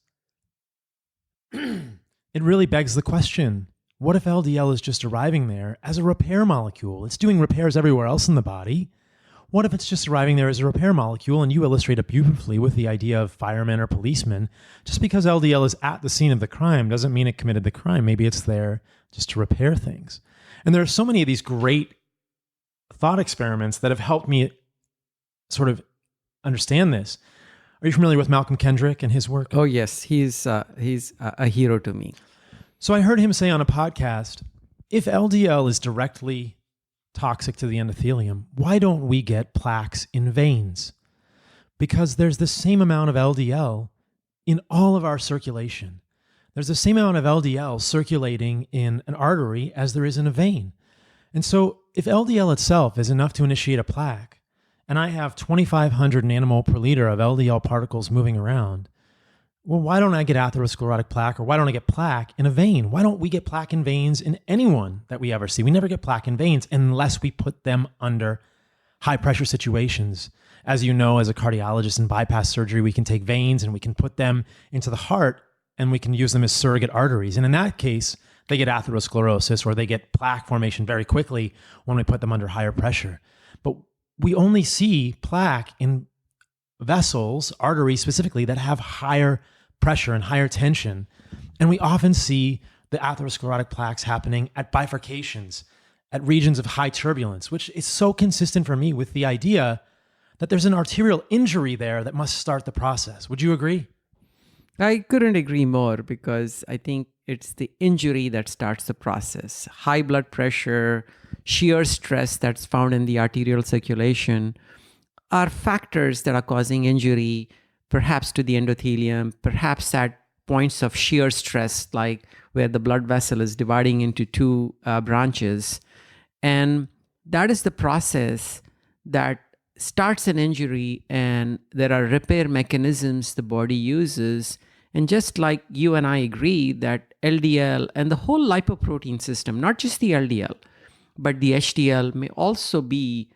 it really begs the question, what if LDL is just arriving there as a repair molecule? It's doing repairs everywhere else in the body. What if it's just arriving there as a repair molecule? And you illustrate it beautifully with the idea of firemen or policemen. Just because LDL is at the scene of the crime doesn't mean it committed the crime. Maybe it's there just to repair things. And there are so many of these great thought experiments that have helped me sort of understand this. Are you familiar with Malcolm Kendrick and his work? Oh, yes. He's a hero to me. So I heard him say on a podcast, if LDL is directly toxic to the endothelium, why don't we get plaques in veins? Because there's the same amount of LDL in all of our circulation. There's the same amount of LDL circulating in an artery as there is in a vein. And so if LDL itself is enough to initiate a plaque, and I have 2,500 nanomole per liter of LDL particles moving around, well, why don't I get atherosclerotic plaque, or why don't I get plaque in a vein? Why don't we get plaque in veins in anyone that we ever see? We never get plaque in veins unless we put them under high pressure situations. As you know, as a cardiologist in bypass surgery, we can take veins and we can put them into the heart and we can use them as surrogate arteries. And in that case, they get atherosclerosis, or they get plaque formation very quickly when we put them under higher pressure. But we only see plaque in vessels, arteries specifically, that have higher pressure and higher tension. And we often see the atherosclerotic plaques happening at bifurcations, at regions of high turbulence, which is so consistent for me with the idea that there's an arterial injury there that must start the process. Would you agree? I couldn't agree more, because I think it's the injury that starts the process. High blood pressure, shear stress that's found in the arterial circulation are factors that are causing injury perhaps to the endothelium, perhaps at points of shear stress, like where the blood vessel is dividing into two branches. And that is the process that starts an injury, and there are repair mechanisms the body uses. And just like you and I agree that LDL and the whole lipoprotein system, not just the LDL, but the HDL, may also be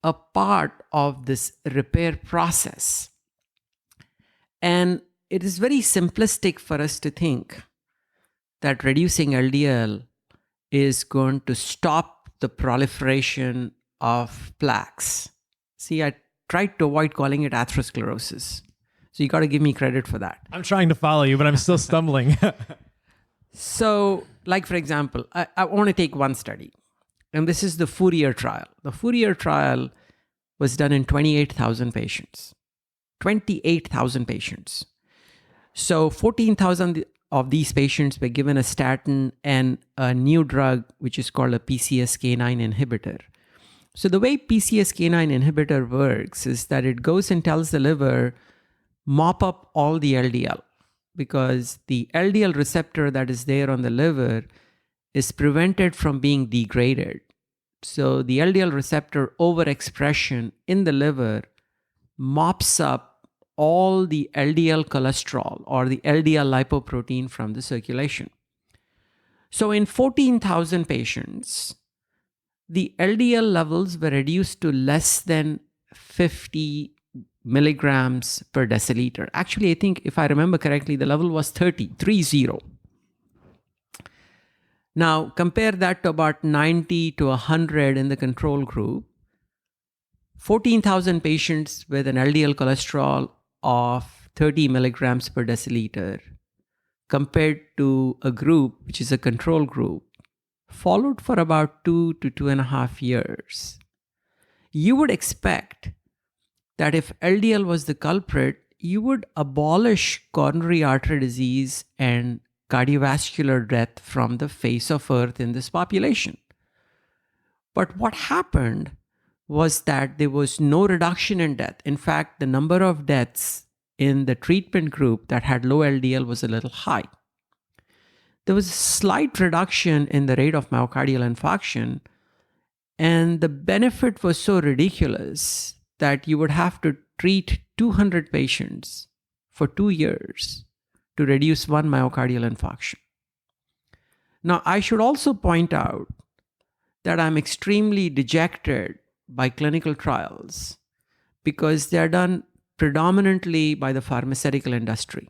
a part of this repair process. And it is very simplistic for us to think that reducing LDL is going to stop the proliferation of plaques. See, I tried to avoid calling it atherosclerosis. So you got to give me credit for that. I'm trying to follow you, but I'm still stumbling. So, like for example, I want to take one study. And this is the Fourier trial. The Fourier trial was done in 28,000 patients. 28,000 patients. So 14,000 of these patients were given a statin and a new drug, which is called a PCSK9 inhibitor. So the way PCSK9 inhibitor works is that it goes and tells the liver, mop up all the LDL, because the LDL receptor that is there on the liver is prevented from being degraded. So the LDL receptor overexpression in the liver mops up all the LDL cholesterol or the LDL lipoprotein from the circulation. So in 14,000 patients, the LDL levels were reduced to less than 50 milligrams per deciliter. Actually, I think if I remember correctly, the level was 30. Now, compare that to about 90 to 100 in the control group. 14,000 patients with an LDL cholesterol of 30 milligrams per deciliter compared to a group, which is a control group, followed for about 2 to 2.5 years. You would expect that if LDL was the culprit, you would abolish coronary artery disease and cardiovascular death from the face of earth in this population. But what happened was that there was no reduction in death. In fact, the number of deaths in the treatment group that had low LDL was a little high. There was a slight reduction in the rate of myocardial infarction, and the benefit was so ridiculous that you would have to treat 200 patients for 2 years to reduce one myocardial infarction. Now, I should also point out that I'm extremely dejected by clinical trials because they're done predominantly by the pharmaceutical industry.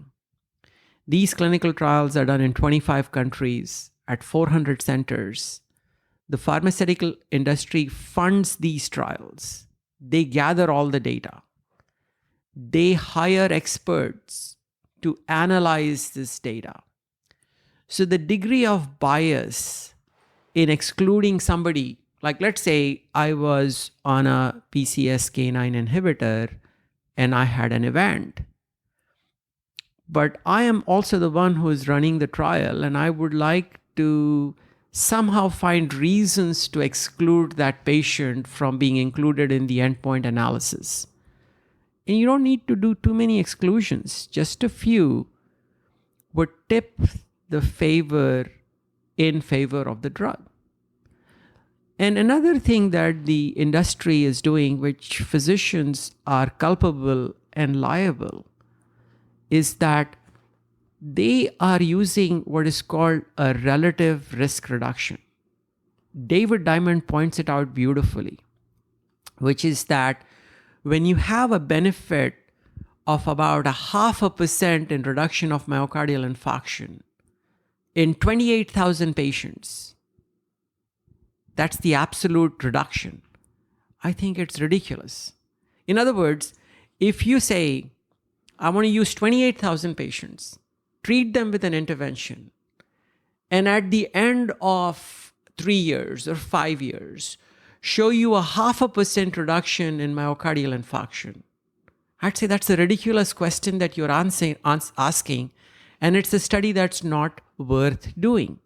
These clinical trials are done in 25 countries at 400 centers. The pharmaceutical industry funds these trials. They gather all the data. They hire experts to analyze this data. So the degree of bias in excluding somebody, like let's say I was on a PCSK9 inhibitor and I had an event, but I am also the one who is running the trial, and I would like to somehow find reasons to exclude that patient from being included in the endpoint analysis. And you don't need to do too many exclusions. Just a few would tip the favor in favor of the drug. And another thing that the industry is doing, which physicians are culpable and liable, is that they are using what is called a relative risk reduction. David Diamond points it out beautifully, which is that when you have a benefit of about 0.5% in reduction of myocardial infarction in 28,000 patients, that's the absolute reduction. I think it's ridiculous. In other words, if you say, I want to use 28,000 patients, treat them with an intervention, and at the end of 3 years or 5 years, show you a 0.5% reduction in myocardial infarction, I'd say that's a ridiculous question that you're asking, and it's a study that's not worth doing.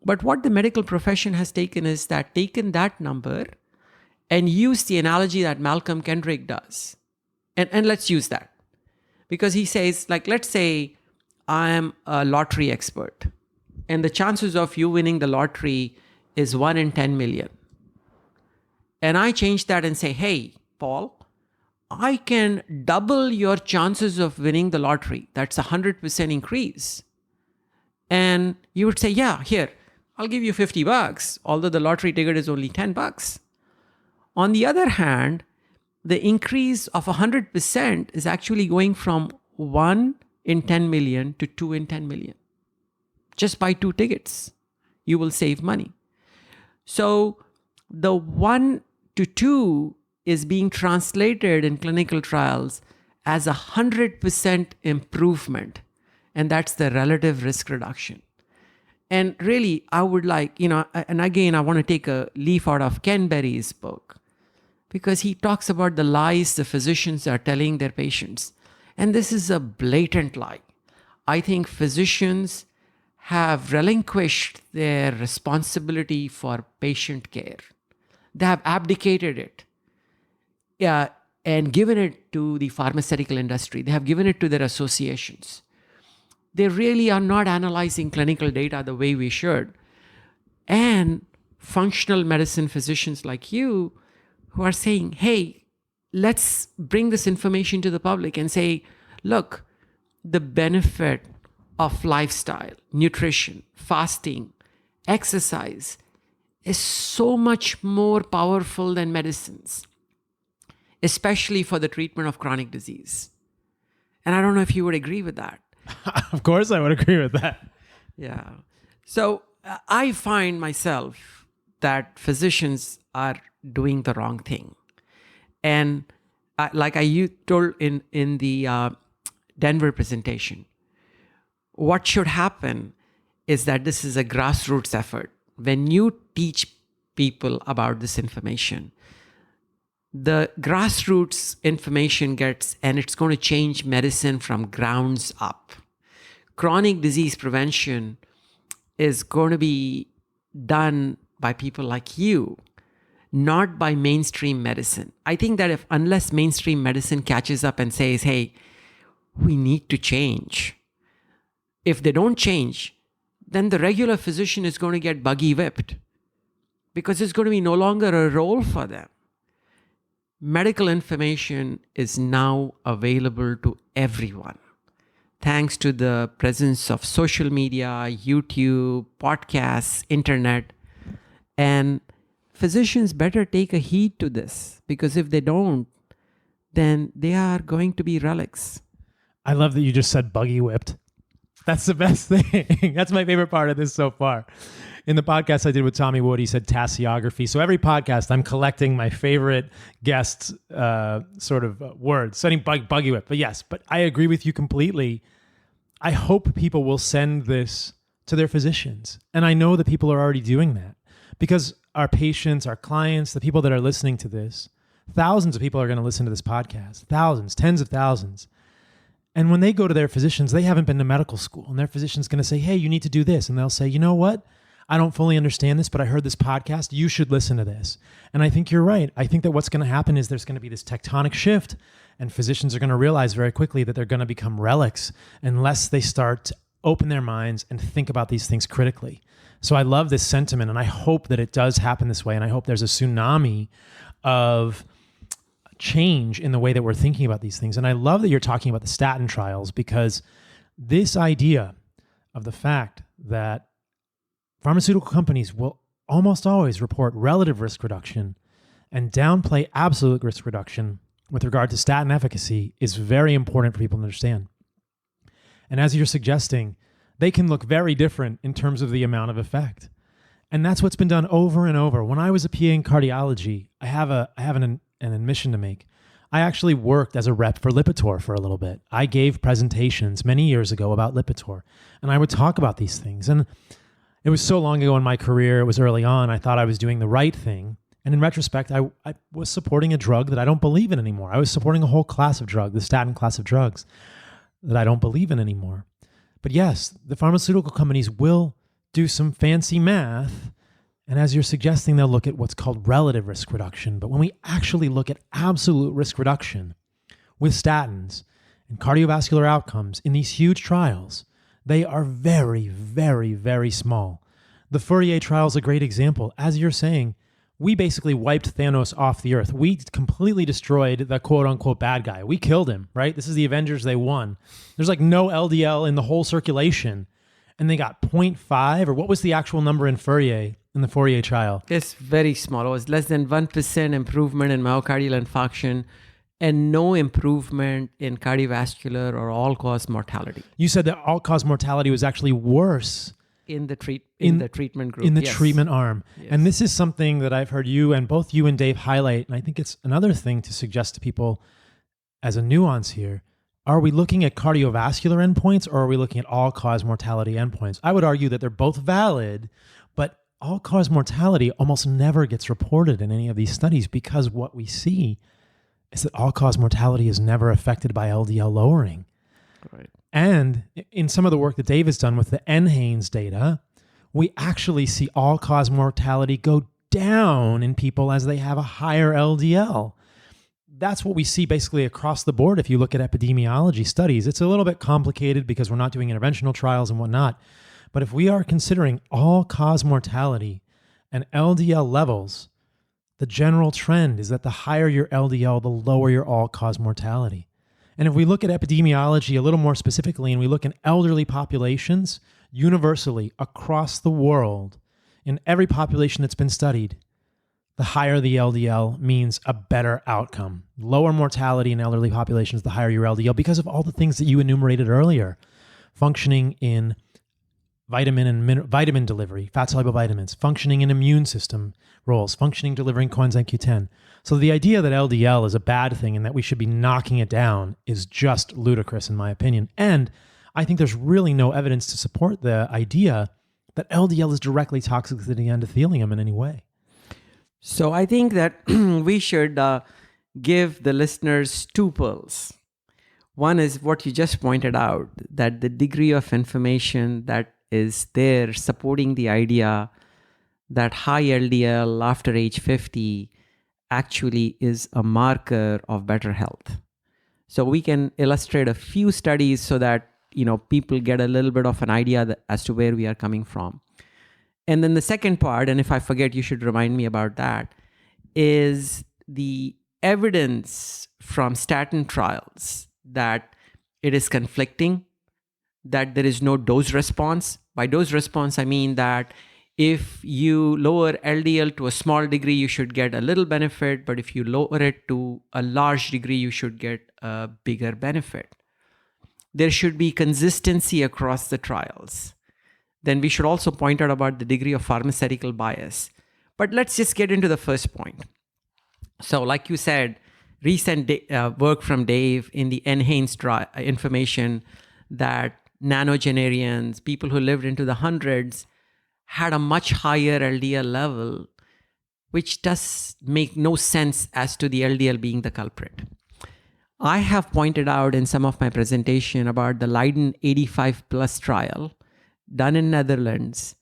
But what the medical profession has taken is that taken that number and used the analogy that Malcolm Kendrick does. And let's use that. Because he says, like, let's say I am a lottery expert and the chances of you winning the lottery is 1 in 10 million. And I change that and say, hey, Paul, I can double your chances of winning the lottery. That's 100% increase. And you would say, yeah, here, I'll give you $50, although the lottery ticket is only $10. On the other hand, the increase of 100% is actually going from 1 in 10 million to 2 in 10 million. Just buy 2 tickets, you will save money. So the 1 to 2 is being translated in clinical trials as 100% improvement. And that's the relative risk reduction. And really, I would like, and again, I want to take a leaf out of Ken Berry's book, because he talks about the lies the physicians are telling their patients. And this is a blatant lie. I think physicians have relinquished their responsibility for patient care. They have abdicated it and given it to the pharmaceutical industry. They have given it to their associations. They really are not analyzing clinical data the way we should. And functional medicine physicians like you who are saying, hey, let's bring this information to the public and say, look, the benefit of lifestyle, nutrition, fasting, exercise is so much more powerful than medicines, especially for the treatment of chronic disease. And I don't know if you would agree with that. Of course, I would agree with that. Yeah. So I find myself that physicians are doing the wrong thing. And like you told in the Denver presentation, what should happen is that this is a grassroots effort. When you teach people about this information, the grassroots information gets, and it's going to change medicine from grounds up. Chronic disease prevention is going to be done by people like you, not by mainstream medicine. I think that unless mainstream medicine catches up and says, hey, we need to change. If they don't change, then the regular physician is going to get buggy whipped because it's going to be no longer a role for them. Medical information is now available to everyone, thanks to the presence of social media, YouTube, podcasts, internet. And physicians better take a heed to this, because if they don't, then they are going to be relics. I love that you just said buggy whipped. That's the best thing. That's my favorite part of this so far. In the podcast I did with Tommy Wood, he said tasseography. So every podcast, I'm collecting my favorite guests' words, setting buggy whip. But I agree with you completely. I hope people will send this to their physicians. And I know that people are already doing that, because our patients, our clients, the people that are listening to this, thousands of people are going to listen to this podcast, thousands, tens of thousands. And when they go to their physicians, they haven't been to medical school, and their physician's going to say, hey, you need to do this. And they'll say, you know what? I don't fully understand this, but I heard this podcast. You should listen to this. And I think you're right. I think that what's going to happen is there's going to be this tectonic shift, and physicians are going to realize very quickly that they're going to become relics unless they start to open their minds and think about these things critically. So I love this sentiment, and I hope that it does happen this way. And I hope there's a tsunami of change in the way that we're thinking about these things. And I love that you're talking about the statin trials, because this idea of the fact that pharmaceutical companies will almost always report relative risk reduction and downplay absolute risk reduction with regard to statin efficacy is very important for people to understand. And as you're suggesting, they can look very different in terms of the amount of effect. And that's what's been done over and over. When I was a PA in cardiology, I have an admission to make. I actually worked as a rep for Lipitor for a little bit. I gave presentations many years ago about Lipitor, and I would talk about these things. And it was so long ago in my career, it was early on, I thought I was doing the right thing. And in retrospect, I was supporting a drug that I don't believe in anymore. I was supporting a whole class of drugs, the statin class of drugs, that I don't believe in anymore. But yes, the pharmaceutical companies will do some fancy math, and as you're suggesting, they'll look at what's called relative risk reduction. But when we actually look at absolute risk reduction with statins, and cardiovascular outcomes in these huge trials, they are very, very, very small. The Fourier trial is a great example. As you're saying, we basically wiped Thanos off the earth. We completely destroyed the quote-unquote bad guy. We killed him, right? This is the Avengers, they won. There's like no LDL in the whole circulation. And they got 0.5, or what was the actual number in the Fourier trial? It's very small. It was less than 1% improvement in myocardial infarction and no improvement in cardiovascular or all-cause mortality. You said that all-cause mortality was actually worse in the treatment group. In the treatment arm. Yes. And this is something that I've heard both you and Dave highlight, and I think it's another thing to suggest to people as a nuance here. Are we looking at cardiovascular endpoints or are we looking at all-cause mortality endpoints? I would argue that they're both valid, but all-cause mortality almost never gets reported in any of these studies because what we see is that all-cause mortality is never affected by LDL lowering. Right. And in some of the work that Dave has done with the NHANES data, we actually see all-cause mortality go down in people as they have a higher LDL. That's what we see basically across the board if you look at epidemiology studies. It's a little bit complicated because we're not doing interventional trials and whatnot. But if we are considering all-cause mortality and LDL levels, the general trend is that the higher your LDL, the lower your all-cause mortality. And if we look at epidemiology a little more specifically and we look in elderly populations, universally across the world, in every population that's been studied, the higher the LDL means a better outcome. Lower mortality in elderly populations, the higher your LDL, because of all the things that you enumerated earlier. Functioning in vitamin delivery, fat-soluble vitamins, functioning in immune system roles, functioning delivering coenzyme Q10. So the idea that LDL is a bad thing and that we should be knocking it down is just ludicrous in my opinion. And I think there's really no evidence to support the idea that LDL is directly toxic to the endothelium in any way. So I think that we should give the listeners two pearls. One is what you just pointed out, that the degree of information that is there supporting the idea that high LDL after age 50 actually is a marker of better health. So we can illustrate a few studies so that people get a little bit of an idea as to where we are coming from. And then the second part, and if I forget, you should remind me about that, is the evidence from statin trials that it is conflicting, that there is no dose response. By dose response, I mean that if you lower LDL to a small degree, you should get a little benefit, but if you lower it to a large degree, you should get a bigger benefit. There should be consistency across the trials. Then we should also point out about the degree of pharmaceutical bias. But let's just get into the first point. So like you said, recent work from Dave in the enhanced information that nonagenarians, people who lived into the hundreds, had a much higher LDL level, which does make no sense as to the LDL being the culprit. I have pointed out in some of my presentation about the Leiden 85 plus trial done in Netherlands,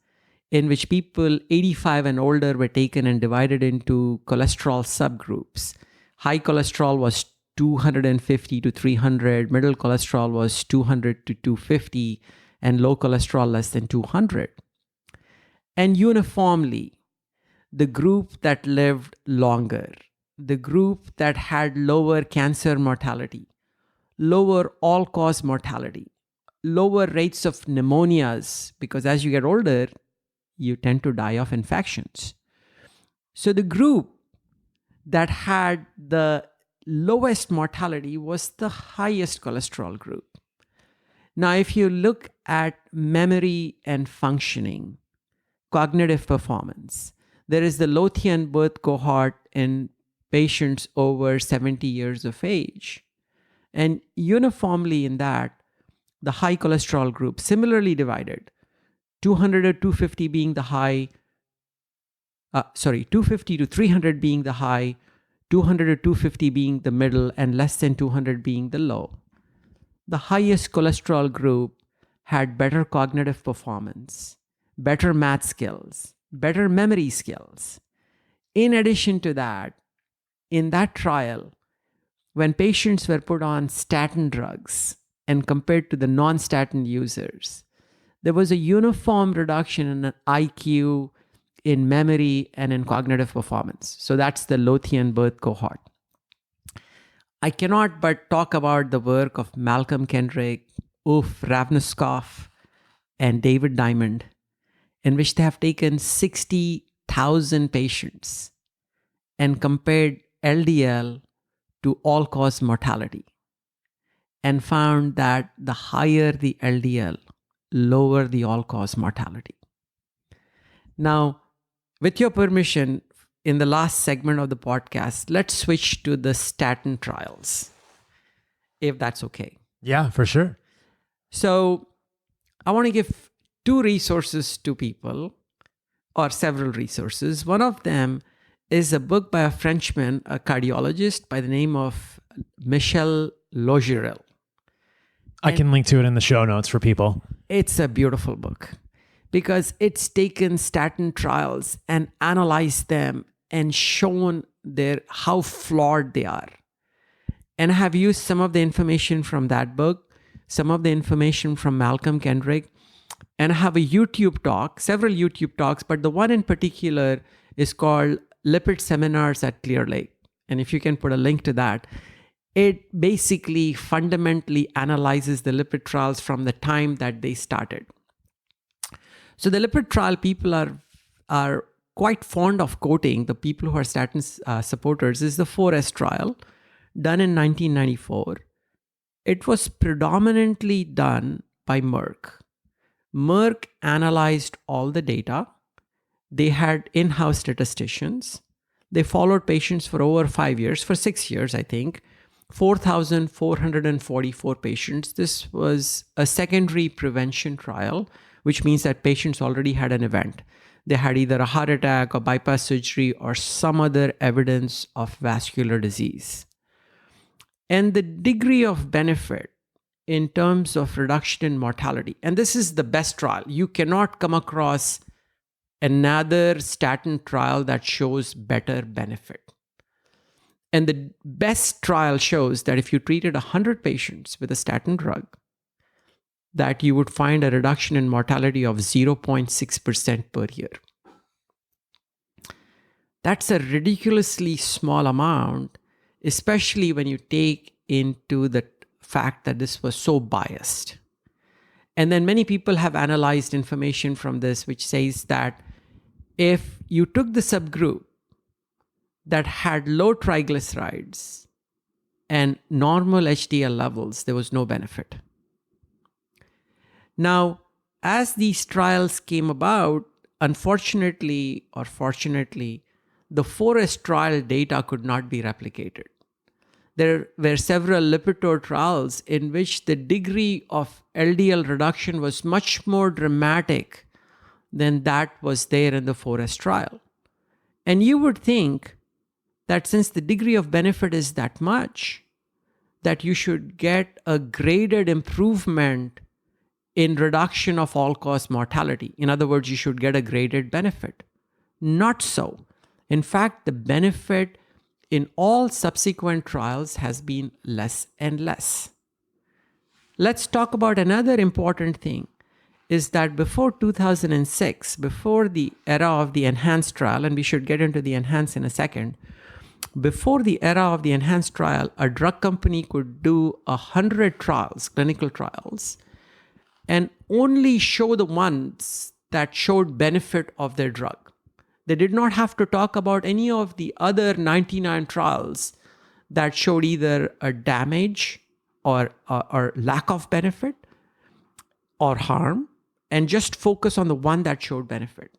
in which people 85 and older were taken and divided into cholesterol subgroups. High cholesterol was 250 to 300, middle cholesterol was 200 to 250, and low cholesterol less than 200. And uniformly, the group that lived longer, the group that had lower cancer mortality, lower all-cause mortality, lower rates of pneumonias, because as you get older, you tend to die of infections. So the group that had the lowest mortality was the highest cholesterol group. Now, if you look at memory and functioning, cognitive performance, there is the Lothian birth cohort in patients over 70 years of age. And uniformly in that, the high cholesterol group, similarly divided, 200 to 250 being the high, 250 to 300 being the high, 200 to 250 being the middle, and less than 200 being the low. The highest cholesterol group had better cognitive performance, better math skills, better memory skills. In addition to that, in that trial, when patients were put on statin drugs and compared to the non-statin users, there was a uniform reduction in IQ, in memory, and in cognitive performance. So that's the Lothian birth cohort. I cannot but talk about the work of Malcolm Kendrick, Uf Ravneskov, and David Diamond, in which they have taken 60,000 patients and compared LDL to all-cause mortality, and found that the higher the LDL, lower the all-cause mortality. Now, with your permission, in the last segment of the podcast, let's switch to the statin trials, if that's okay. Yeah, for sure. So I want to give two resources to people, or several resources. One of them is a book by a Frenchman, a cardiologist by the name of Michel Logerel. I can link to it in the show notes for people. It's a beautiful book because it's taken statin trials and analyzed them and shown how flawed they are. And I have used some of the information from that book, some of the information from Malcolm Kendrick, and I have a YouTube talk, several YouTube talks, but the one in particular is called Lipid Seminars at Clear Lake. And if you can put a link to that, it basically fundamentally analyzes the lipid trials from the time that they started. So the lipid trial people are quite fond of quoting, the people who are statin supporters, is the Fourier trial done in 1994. It was predominantly done by Merck. Merck analyzed all the data. They had in-house statisticians. They followed patients for over 5 years, for 6 years, I think, 4,444 patients. This was a secondary prevention trial, which means that patients already had an event. They had either a heart attack or bypass surgery or some other evidence of vascular disease. And the degree of benefit in terms of reduction in mortality, and this is the best trial. You cannot come across another statin trial that shows better benefit. And the best trial shows that if you treated 100 patients with a statin drug, that you would find a reduction in mortality of 0.6% per year. That's a ridiculously small amount, especially when you take into the fact that this was so biased. And then many people have analyzed information from this, which says that if you took the subgroup that had low triglycerides and normal HDL levels, there was no benefit. Now, as these trials came about, unfortunately or fortunately, the Fourier trial data could not be replicated. There were several Lipitor trials in which the degree of LDL reduction was much more dramatic than that was there in the Fourier trial. And you would think that since the degree of benefit is that much, that you should get a graded improvement in reduction of all-cause mortality. In other words, you should get a graded benefit. Not so. In fact, the benefit in all subsequent trials has been less and less. Let's talk about another important thing, is that before 2006, before the era of the enhanced trial, and we should get into the enhanced in a second, before the era of the enhanced trial, a drug company could do 100 trials, clinical trials, and only show the ones that showed benefit of their drug. They did not have to talk about any of the other 99 trials that showed either a damage or lack of benefit or harm, and just focus on the one that showed benefit.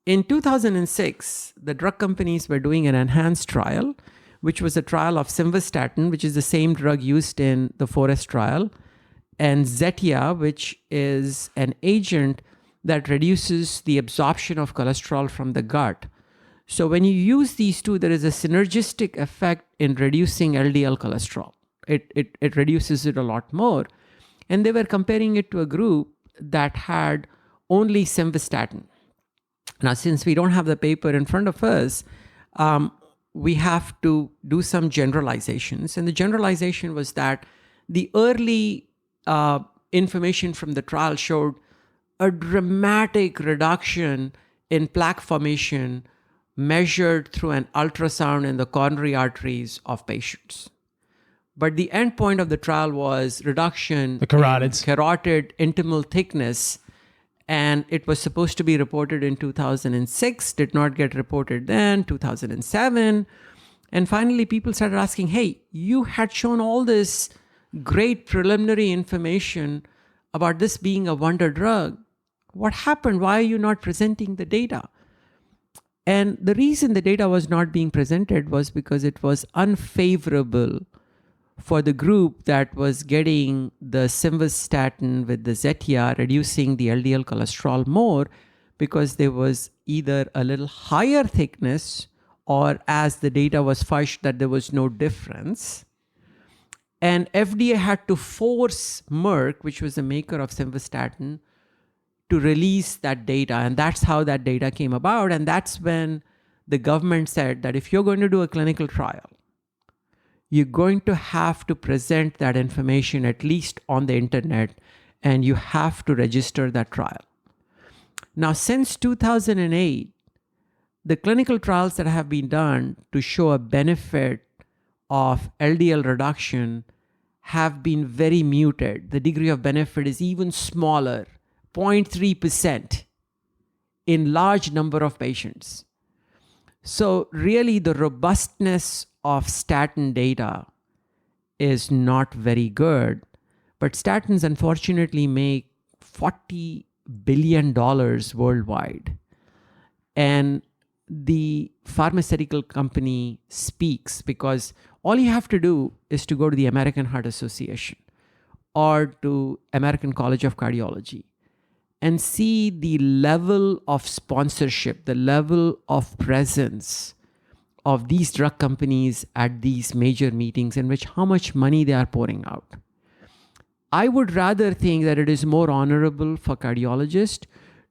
In 2006, the drug companies were doing an enhanced trial, which was a trial of simvastatin, which is the same drug used in the Fourier trial, and Zetia, which is an agent that reduces the absorption of cholesterol from the gut. So when you use these two, there is a synergistic effect in reducing LDL cholesterol. It reduces it a lot more. And they were comparing it to a group that had only simvastatin. Now, since we don't have the paper in front of us, we have to do some generalizations. And the generalization was that the early information from the trial showed a dramatic reduction in plaque formation measured through an ultrasound in the coronary arteries of patients. But the endpoint of the trial was reduction The carotids. in carotid intimal thickness, and it was supposed to be reported in 2006, did not get reported then, 2007. And finally, people started asking, hey, you had shown all this great preliminary information about this being a wonder drug. What happened? Why are you not presenting the data? And the reason the data was not being presented was because it was unfavorable for the group that was getting the simvastatin with the Zetia, reducing the LDL cholesterol more, because there was either a little higher thickness, or as the data was fudged, that there was no difference. And FDA had to force Merck, which was the maker of simvastatin, to release that data. And that's how that data came about. And that's when the government said that if you're going to do a clinical trial, you're going to have to present that information at least on the internet, and you have to register that trial. Now, since 2008, the clinical trials that have been done to show a benefit of LDL reduction have been very muted. The degree of benefit is even smaller, 0.3% in large number of patients. So really, the robustness of statin data is not very good. But statins, unfortunately, make $40 billion worldwide. And the pharmaceutical company speaks because all you have to do is to go to the American Heart Association or to American College of Cardiology and see the level of sponsorship, the level of presence of these drug companies at these major meetings, in which how much money they are pouring out. I would rather think that it is more honorable for cardiologists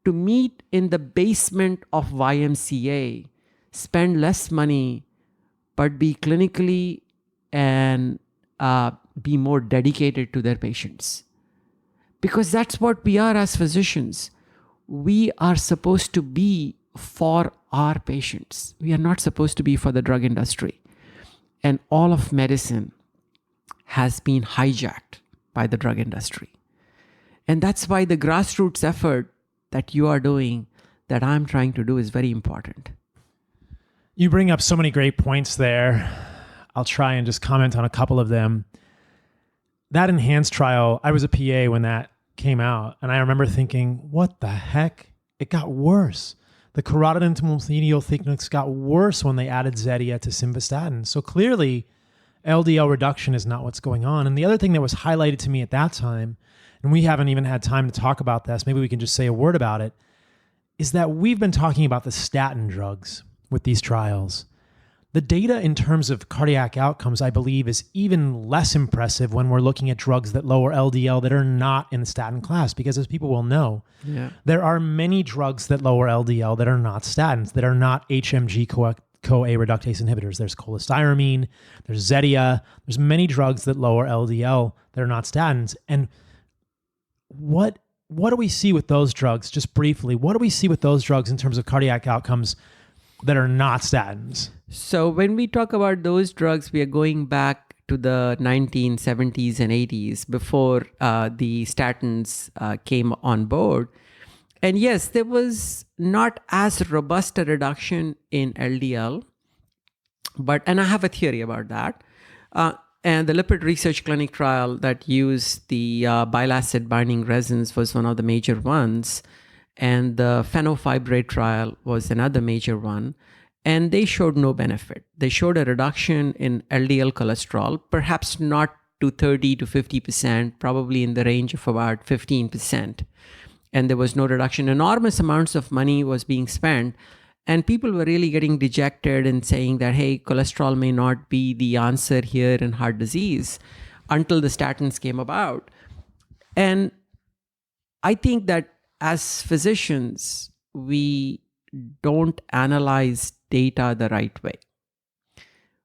to meet in the basement of YMCA, spend less money, but be clinically and be more dedicated to their patients. Because that's what we are as physicians. We are supposed to be for our patients. We are not supposed to be for the drug industry. And all of medicine has been hijacked by the drug industry. And that's why the grassroots effort that you are doing, that I'm trying to do, is very important. You bring up so many great points there. I'll try and just comment on a couple of them. That ENHANCE trial, I was a PA when that came out, and I remember thinking, what the heck? It got worse. The carotid intimal thickness got worse when they added Zetia to simvastatin. So clearly, LDL reduction is not what's going on. And the other thing that was highlighted to me at that time, and we haven't even had time to talk about this, maybe we can just say a word about it, is that we've been talking about the statin drugs with these trials. The data in terms of cardiac outcomes, I believe, is even less impressive when we're looking at drugs that lower LDL that are not in the statin class, because as people will know, there are many drugs that lower LDL that are not statins, that are not HMG-CoA reductase inhibitors. There's cholestyramine, there's Zetia, there's many drugs that lower LDL that are not statins. And what do we see with those drugs, just briefly, what do we see with those drugs in terms of cardiac outcomes that are not statins? So when we talk about those drugs, we are going back to the 1970s and 80s, before the statins came on board. And yes, there was not as robust a reduction in LDL, and I have a theory about that. And the lipid research clinic trial that used the bile acid binding resins was one of the major ones. And the fenofibrate trial was another major one. And they showed no benefit. They showed a reduction in LDL cholesterol, perhaps not to 30 to 50%, probably in the range of about 15%. And there was no reduction. Enormous amounts of money was being spent. And people were really getting dejected and saying that, hey, cholesterol may not be the answer here in heart disease, until the statins came about. And I think that as physicians, we don't analyze data the right way.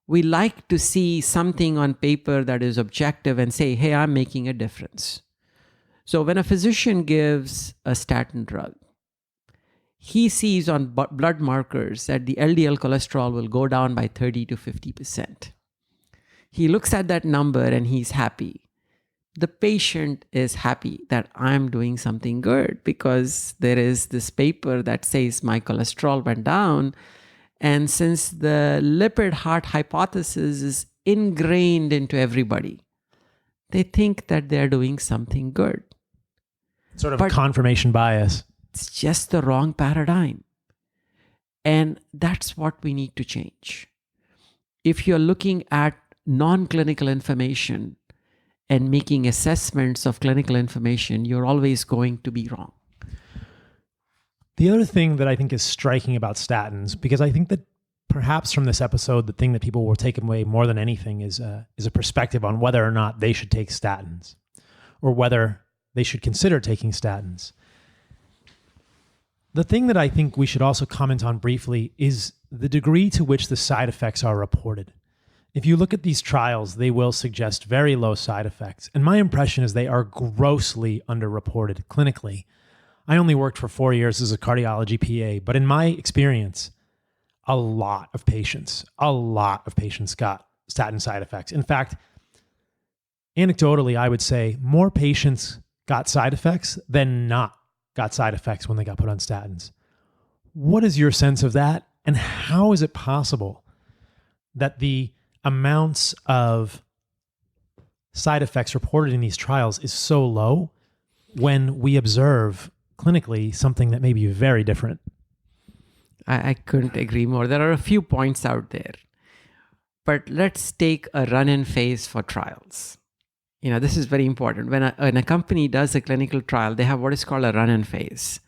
We like to see something on paper that is objective and say, hey, I'm making a difference. So when a physician gives a statin drug, he sees on blood markers that the LDL cholesterol will go down by 30 to 50%. He looks at that number and he's happy. The patient is happy that I'm doing something good because there is this paper that says my cholesterol went down. And since the lipid heart hypothesis is ingrained into everybody, they think that they're doing something good. Sort of a confirmation bias. It's just the wrong paradigm. And that's what we need to change. If you're looking at non-clinical information and making assessments of clinical information, you're always going to be wrong. The other thing that I think is striking about statins, because I think that perhaps from this episode, the thing that people will take away more than anything is a perspective on whether or not they should take statins or whether they should consider taking statins. The thing that I think we should also comment on briefly is the degree to which the side effects are reported. If you look at these trials, they will suggest very low side effects. And my impression is they are grossly underreported clinically. I only worked for 4 years as a cardiology PA, but in my experience, a lot of patients got statin side effects. In fact, anecdotally, I would say more patients got side effects than not got side effects when they got put on statins. What is your sense of that? And how is it possible that the amounts of side effects reported in these trials is so low when we observe clinically something that may be very different? I couldn't agree more. There are a few points out there. But let's take a run-in phase for trials. This is very important. When a company does a clinical trial, they have what is called a run-in phase.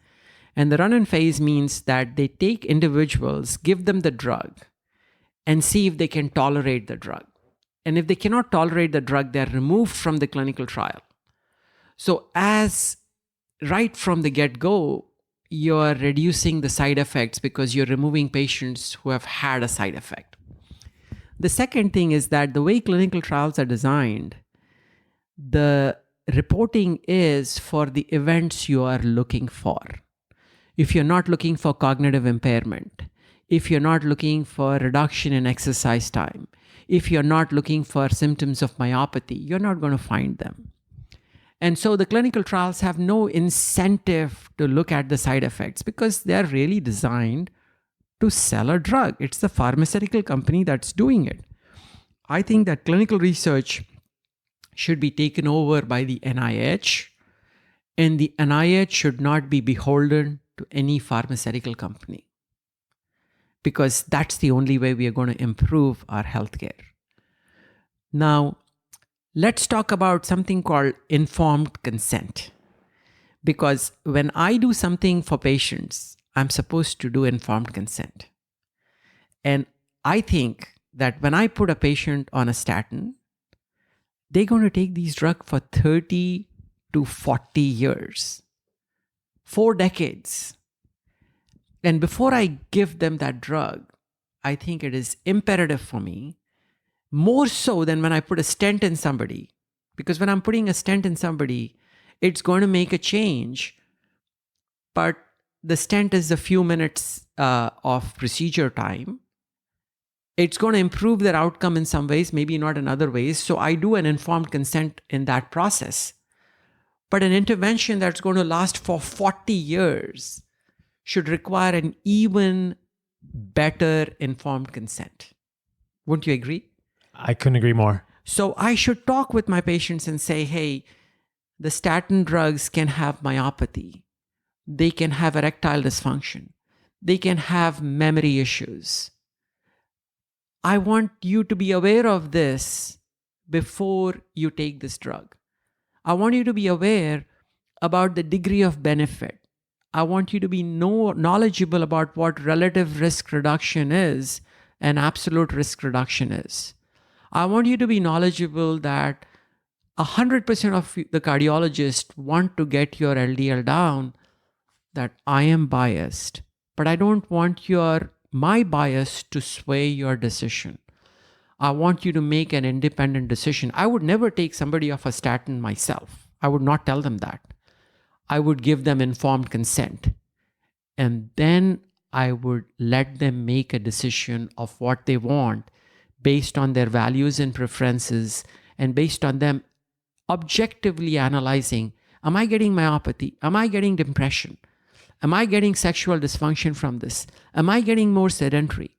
And the run-in phase means that they take individuals, give them the drug, and see if they can tolerate the drug. And if they cannot tolerate the drug, they're removed from the clinical trial. So as right from the get-go, you're reducing the side effects because you're removing patients who have had a side effect. The second thing is that the way clinical trials are designed, the reporting is for the events you are looking for. If you're not looking for cognitive impairment, if you're not looking for reduction in exercise time, if you're not looking for symptoms of myopathy, you're not going to find them. And so the clinical trials have no incentive to look at the side effects because they're really designed to sell a drug. It's the pharmaceutical company that's doing it. I think that clinical research should be taken over by the NIH, and the NIH should not be beholden to any pharmaceutical company, because that's the only way we are going to improve our healthcare. Now, let's talk about something called informed consent. Because when I do something for patients, I'm supposed to do informed consent. And I think that when I put a patient on a statin, they're going to take these drugs for 30 to 40 years, 4 decades. And before I give them that drug, I think it is imperative for me, more so than when I put a stent in somebody. Because when I'm putting a stent in somebody, it's going to make a change. But the stent is a few minutes of procedure time. It's going to improve their outcome in some ways, maybe not in other ways. So I do an informed consent in that process. But an intervention that's going to last for 40 years should require an even better informed consent. Wouldn't you agree? I couldn't agree more. So I should talk with my patients and say, hey, the statin drugs can have myopathy. They can have erectile dysfunction. They can have memory issues. I want you to be aware of this before you take this drug. I want you to be aware about the degree of benefit. I want you to be knowledgeable about what relative risk reduction is and absolute risk reduction is. I want you to be knowledgeable that 100% of the cardiologists want to get your LDL down, that I am biased, but I don't want my bias to sway your decision. I want you to make an independent decision. I would never take somebody off a statin myself. I would not tell them that. I would give them informed consent. And then I would let them make a decision of what they want based on their values and preferences, and based on them objectively analyzing, am I getting myopathy? Am I getting depression? Am I getting sexual dysfunction from this? Am I getting more sedentary?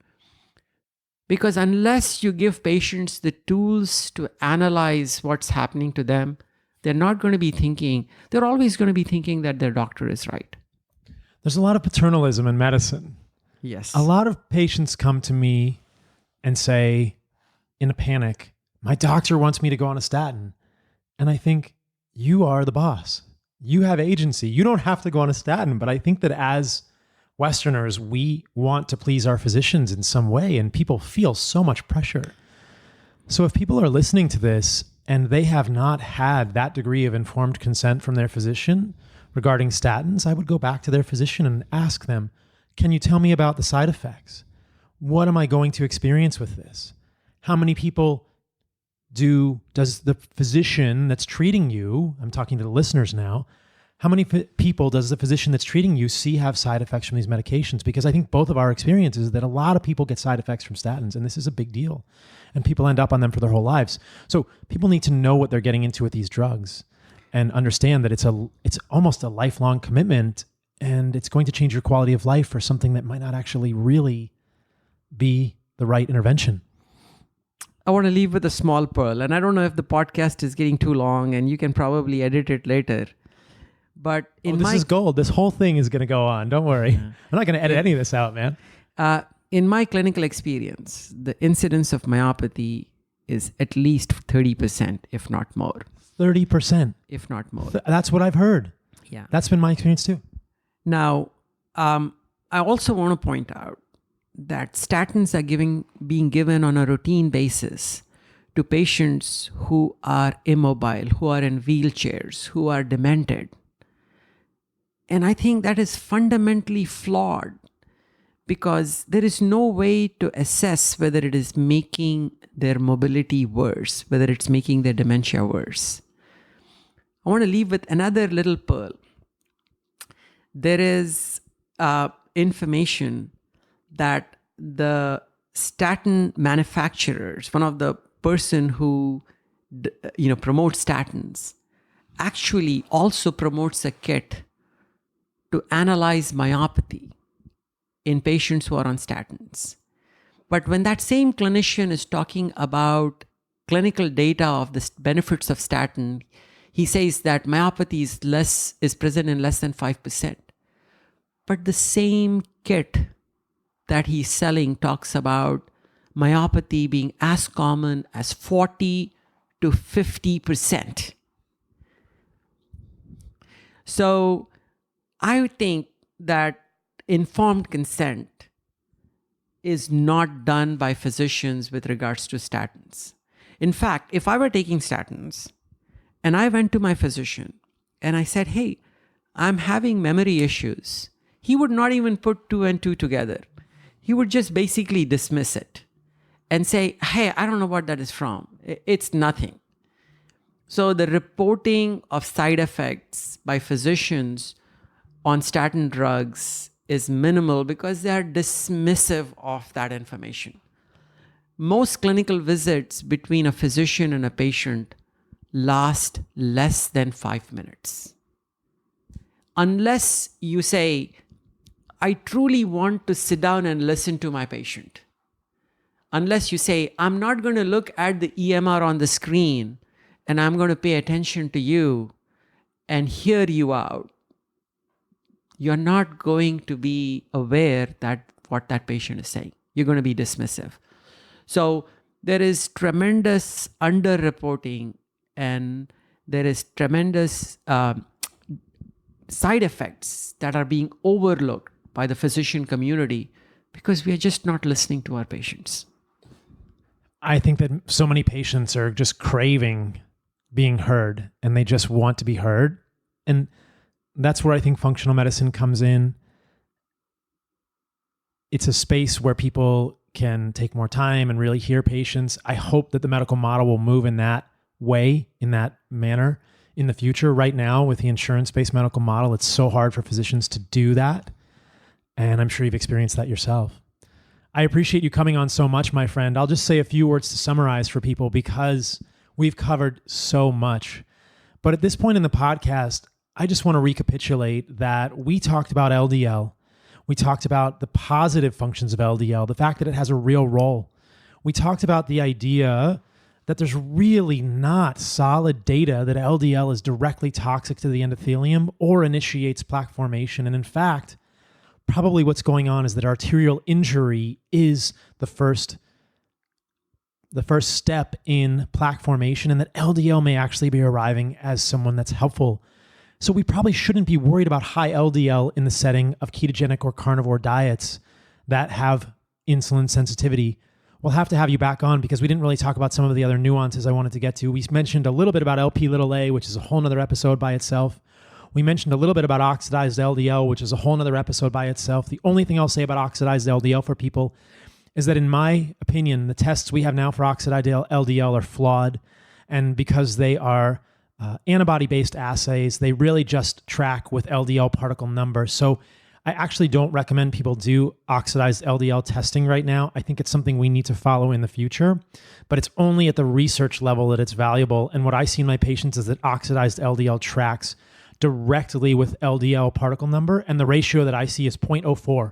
Because unless you give patients the tools to analyze what's happening to them, they're not going to be thinking, they're always going to be thinking that their doctor is right. There's a lot of paternalism in medicine. Yes. A lot of patients come to me and say, in a panic, my doctor wants me to go on a statin. And I think, you are the boss. You have agency. You don't have to go on a statin. But I think that as Westerners, we want to please our physicians in some way, and people feel so much pressure. So if people are listening to this and they have not had that degree of informed consent from their physician regarding statins, I would go back to their physician and ask them, can you tell me about the side effects? What am I going to experience with this? How many people does the physician that's treating you, I'm talking to the listeners now, how many people does the physician that's treating you see have side effects from these medications? Because I think both of our experiences is that a lot of people get side effects from statins, and this is a big deal. And people end up on them for their whole lives. So people need to know what they're getting into with these drugs and understand that it's almost a lifelong commitment, and it's going to change your quality of life for something that might not actually really be the right intervention. I want to leave with a small pearl, and I don't know if the podcast is getting too long, and you can probably edit it later. But this is gold. This whole thing is going to go on. Don't worry. I'm not going to edit any of this out, man. In my clinical experience, the incidence of myopathy is at least 30%, if not more. 30%. If not more. That's what I've heard. Yeah. That's been my experience too. Now, I also want to point out that statins are being given on a routine basis to patients who are immobile, who are in wheelchairs, who are demented. And I think that is fundamentally flawed, because there is no way to assess whether it is making their mobility worse, whether it's making their dementia worse. I want to leave with another little pearl. There is information that the statin manufacturers, one of the person who promotes statins, actually also promotes a kit to analyze myopathy in patients who are on statins. But when that same clinician is talking about clinical data of the benefits of statin, he says that myopathy is present in less than 5%. But the same kit that he's selling talks about myopathy being as common as 40 to 50%. So I think that informed consent is not done by physicians with regards to statins. In fact, if I were taking statins and I went to my physician and I said, hey, I'm having memory issues, he would not even put 2 and 2 together. He would just basically dismiss it and say, hey, I don't know what that is from. It's nothing. So the reporting of side effects by physicians on statin drugs is minimal because they are dismissive of that information. Most clinical visits between a physician and a patient last less than 5 minutes. Unless you say, I truly want to sit down and listen to my patient. Unless you say, I'm not going to look at the EMR on the screen and I'm going to pay attention to you and hear you out, you're not going to be aware that what that patient is saying. You're going to be dismissive. So there is tremendous underreporting and there is tremendous side effects that are being overlooked by the physician community because we are just not listening to our patients. I think that so many patients are just craving being heard and they just want to be heard. And that's where I think functional medicine comes in. It's a space where people can take more time and really hear patients. I hope that the medical model will move in that way, in that manner in the future. Right now, with the insurance-based medical model, it's so hard for physicians to do that. And I'm sure you've experienced that yourself. I appreciate you coming on so much, my friend. I'll just say a few words to summarize for people because we've covered so much. But at this point in the podcast, I just want to recapitulate that we talked about LDL. We talked about the positive functions of LDL, the fact that it has a real role. We talked about the idea that there's really not solid data that LDL is directly toxic to the endothelium or initiates plaque formation. And in fact, probably what's going on is that arterial injury is the first step in plaque formation, and that LDL may actually be arriving as someone that's helpful. So we probably shouldn't be worried about high LDL in the setting of ketogenic or carnivore diets that have insulin sensitivity. We'll have to have you back on because we didn't really talk about some of the other nuances I wanted to get to. We mentioned a little bit about Lp(a), which is a whole nother episode by itself. We mentioned a little bit about oxidized LDL, which is a whole nother episode by itself. The only thing I'll say about oxidized LDL for people is that in my opinion, the tests we have now for oxidized LDL are flawed. And because they are antibody-based assays, they really just track with LDL particle number. So I actually don't recommend people do oxidized LDL testing right now. I think it's something we need to follow in the future, but it's only at the research level that it's valuable. And what I see in my patients is that oxidized LDL tracks directly with LDL particle number, and the ratio that I see is 0.04.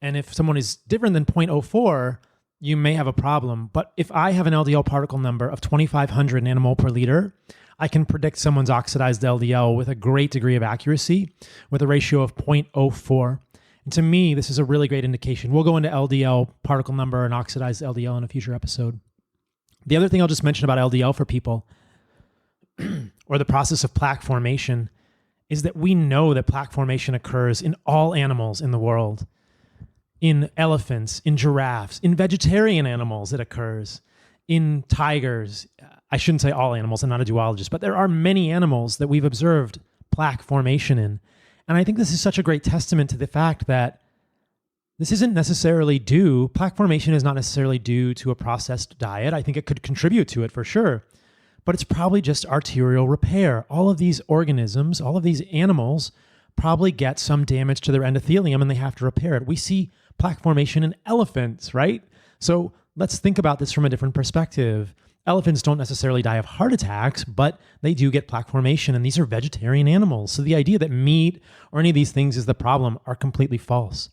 And if someone is different than 0.04, you may have a problem. But if I have an LDL particle number of 2,500 nanomole per liter, I can predict someone's oxidized LDL with a great degree of accuracy with a ratio of 0.04. And to me, this is a really great indication. We'll go into LDL particle number and oxidized LDL in a future episode. The other thing I'll just mention about LDL for people, or the process of plaque formation, is that we know that plaque formation occurs in all animals in the world. In elephants, in giraffes, in vegetarian animals it occurs, in tigers. I shouldn't say all animals, I'm not a zoologist, but there are many animals that we've observed plaque formation in. And I think this is such a great testament to the fact that this isn't necessarily due, plaque formation is not necessarily due to a processed diet. I think it could contribute to it for sure, but it's probably just arterial repair. All of these organisms, all of these animals probably get some damage to their endothelium and they have to repair it. We see plaque formation in elephants, right? So let's think about this from a different perspective. Elephants don't necessarily die of heart attacks, but they do get plaque formation, and these are vegetarian animals. So the idea that meat or any of these things is the problem are completely false.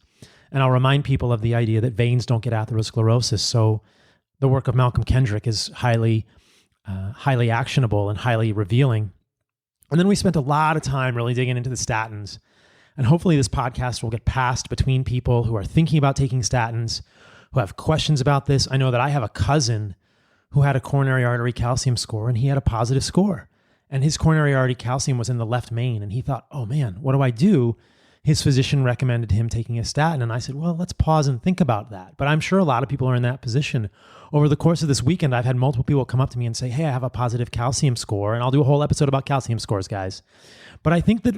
And I'll remind people of the idea that veins don't get atherosclerosis. So the work of Malcolm Kendrick is highly actionable and highly revealing. And then we spent a lot of time really digging into the statins. And hopefully this podcast will get passed between people who are thinking about taking statins, who have questions about this. I know that I have a cousin who had a coronary artery calcium score, and he had a positive score. And his coronary artery calcium was in the left main. And he thought, oh man, what do I do? His physician recommended him taking a statin. And I said, well, let's pause and think about that. But I'm sure a lot of people are in that position. Over the course of this weekend, I've had multiple people come up to me and say, hey, I have a positive calcium score. And I'll do a whole episode about calcium scores, guys. But I think that,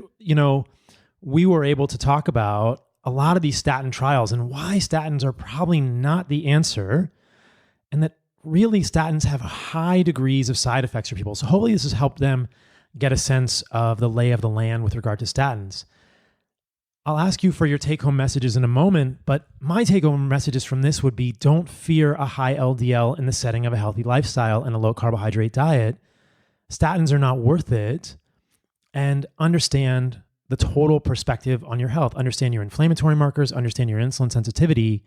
we were able to talk about a lot of these statin trials and why statins are probably not the answer, and that really statins have high degrees of side effects for people. So hopefully this has helped them get a sense of the lay of the land with regard to statins. I'll ask you for your take-home messages in a moment, but my take-home messages from this would be, don't fear a high LDL in the setting of a healthy lifestyle and a low-carbohydrate diet. Statins are not worth it, and understand the total perspective on your health. Understand your inflammatory markers, understand your insulin sensitivity,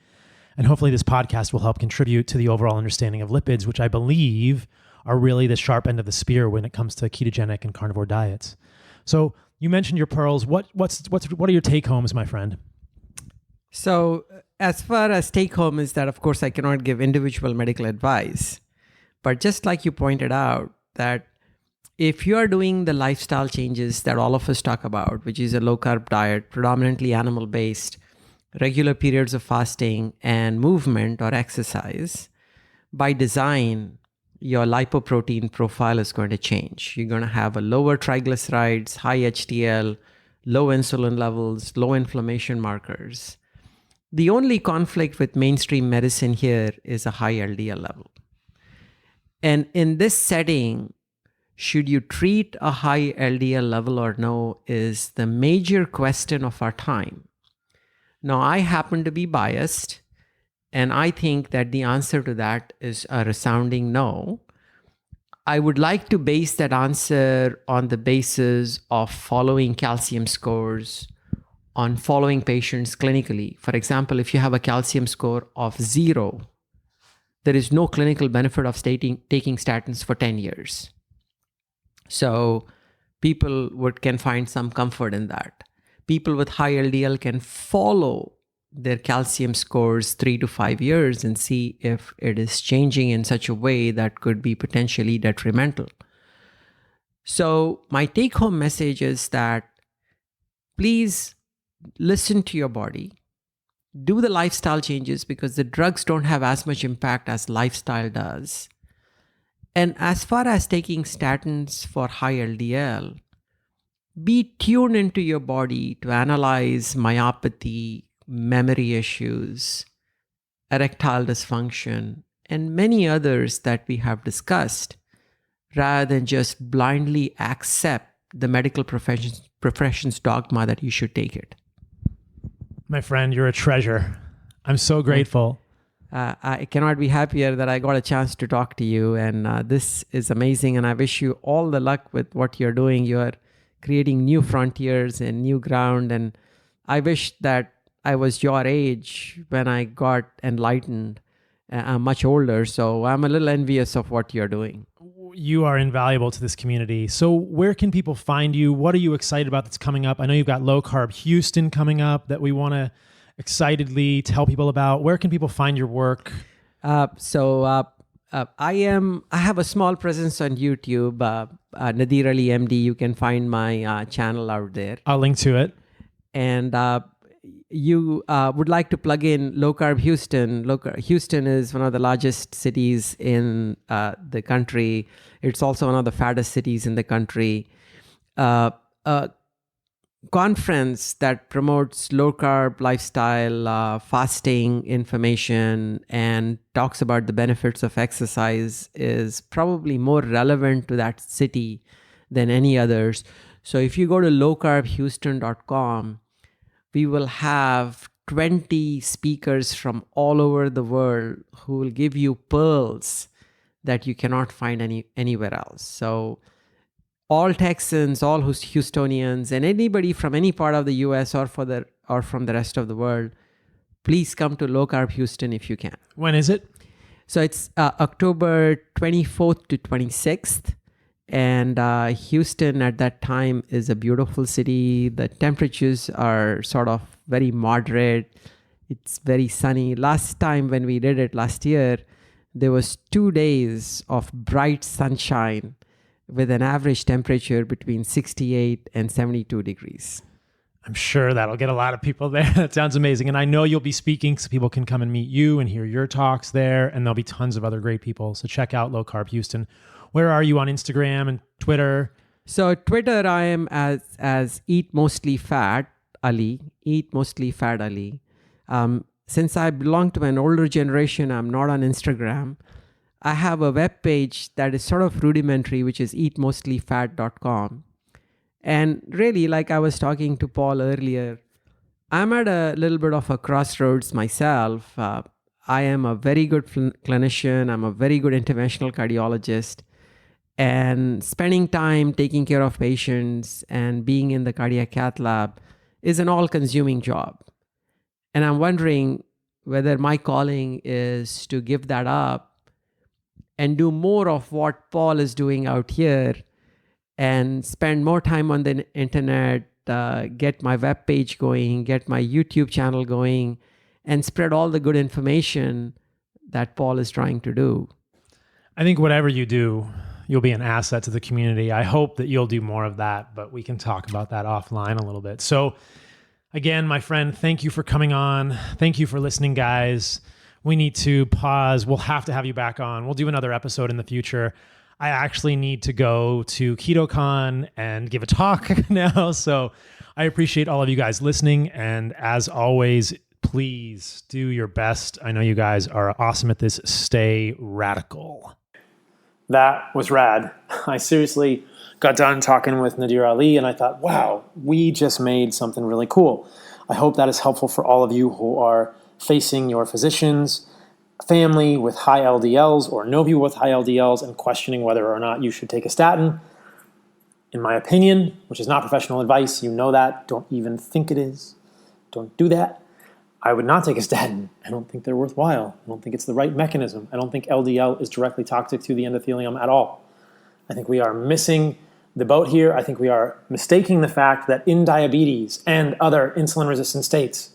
and hopefully this podcast will help contribute to the overall understanding of lipids, which I believe are really the sharp end of the spear when it comes to ketogenic and carnivore diets. So you mentioned your pearls. What are your take homes, my friend? So as far as take home is that, of course, I cannot give individual medical advice, but just like you pointed out, that if you are doing the lifestyle changes that all of us talk about, which is a low-carb diet, predominantly animal-based, regular periods of fasting, and movement or exercise, by design, your lipoprotein profile is going to change. You're going to have a lower triglycerides, high HDL, low insulin levels, low inflammation markers. The only conflict with mainstream medicine here is a high LDL level. And in this setting, should you treat a high LDL level or no is the major question of our time. Now, I happen to be biased, and I think that the answer to that is a resounding no. I would like to base that answer on the basis of following calcium scores, on following patients clinically. For example, if you have a calcium score of 0, there is no clinical benefit of taking statins for 10 years. So people can find some comfort in that. People with high LDL can follow their calcium scores 3 to 5 years and see if it is changing in such a way that could be potentially detrimental. So my take-home message is that please listen to your body. Do the lifestyle changes because the drugs don't have as much impact as lifestyle does. And as far as taking statins for high LDL, be tuned into your body to analyze myopathy, memory issues, erectile dysfunction, and many others that we have discussed, rather than just blindly accept the medical profession's dogma that you should take it. My friend, you're a treasure. I'm so grateful. I cannot be happier that I got a chance to talk to you, and this is amazing, and I wish you all the luck with what you're doing. You're creating new frontiers and new ground, and I wish that I was your age when I got enlightened. I'm much older, so I'm a little envious of what you're doing. You are invaluable to this community. So where can people find you? What are you excited about that's coming up? I know you've got Low Carb Houston coming up that we want to excitedly tell people about. Where can people find your work? I have a small presence on YouTube, Nadir Ali MD. You can find my channel out there. I'll link to it. And you would like to plug in Low Carb Houston. Houston is one of the largest cities in the country. It's also one of the fattest cities in the country. Conference that promotes low carb lifestyle, fasting information, and talks about the benefits of exercise is probably more relevant to that city than any others. So if you go to lowcarbhouston.com, we will have 20 speakers from all over the world who will give you pearls that you cannot find anywhere else. So all Texans, all Houstonians, and anybody from any part of the US or from the rest of the world, please come to Low Carb Houston if you can. When is it? So it's October 24th to 26th. And Houston at that time is a beautiful city. The temperatures are sort of very moderate. It's very sunny. Last time when we did it last year, there was 2 days of bright sunshine with an average temperature between 68 and 72 degrees. I'm sure that'll get a lot of people there. That sounds amazing. And I know you'll be speaking so people can come and meet you and hear your talks there. And there'll be tons of other great people. So check out Low Carb Houston. Where are you on Instagram and Twitter? So Twitter, I am as Eat Mostly Fat Ali. Eat Mostly Fat Ali. Since I belong to an older generation, I'm not on Instagram. I have a web page that is sort of rudimentary, which is eatmostlyfat.com. And really, like I was talking to Paul earlier, I'm at a little bit of a crossroads myself. I am a very good clinician. I'm a very good interventional cardiologist. And spending time taking care of patients and being in the cardiac cath lab is an all-consuming job. And I'm wondering whether my calling is to give that up and do more of what Paul is doing out here and spend more time on the internet, get my webpage going, get my YouTube channel going, and spread all the good information that Paul is trying to do. I think whatever you do, you'll be an asset to the community. I hope that you'll do more of that, but we can talk about that offline a little bit. So again, my friend, thank you for coming on. Thank you for listening, guys. We need to pause. We'll have to have you back on. We'll do another episode in the future. I actually need to go to KetoCon and give a talk now. So I appreciate all of you guys listening. And as always, please do your best. I know you guys are awesome at this. Stay radical. That was rad. I seriously got done talking with Nadir Ali and I thought, wow, we just made something really cool. I hope that is helpful for all of you who are facing your physicians, family with high LDLs or know people with high LDLs and questioning whether or not you should take a statin. In my opinion, which is not professional advice, you know that. Don't even think it is. Don't do that. I would not take a statin. I don't think they're worthwhile. I don't think it's the right mechanism. I don't think LDL is directly toxic to the endothelium at all. I think we are missing the boat here. I think we are mistaking the fact that in diabetes and other insulin-resistant states,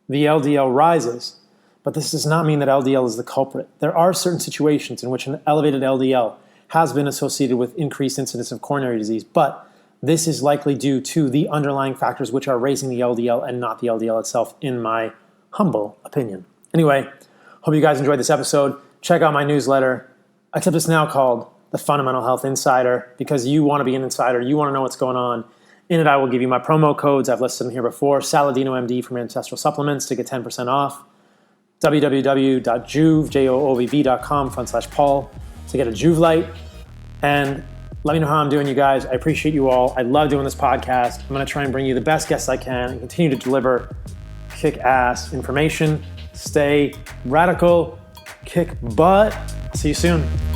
the LDL rises. But this does not mean that LDL is the culprit. There are certain situations in which an elevated LDL has been associated with increased incidence of coronary disease, but this is likely due to the underlying factors which are raising the LDL and not the LDL itself, in my humble opinion. Anyway, hope you guys enjoyed this episode. Check out my newsletter, except it's now called The Fundamental Health Insider, because you want to be an insider. You want to know what's going on. In it, I will give you my promo codes. I've listed them here before. Saladino MD from Ancestral Supplements to get 10% off. www.joovv.com/Paul to get a Juve Light. And let me know how I'm doing, you guys. I appreciate you all. I love doing this podcast. I'm going to try and bring you the best guests I can and continue to deliver kick-ass information. Stay radical, kick butt. See you soon.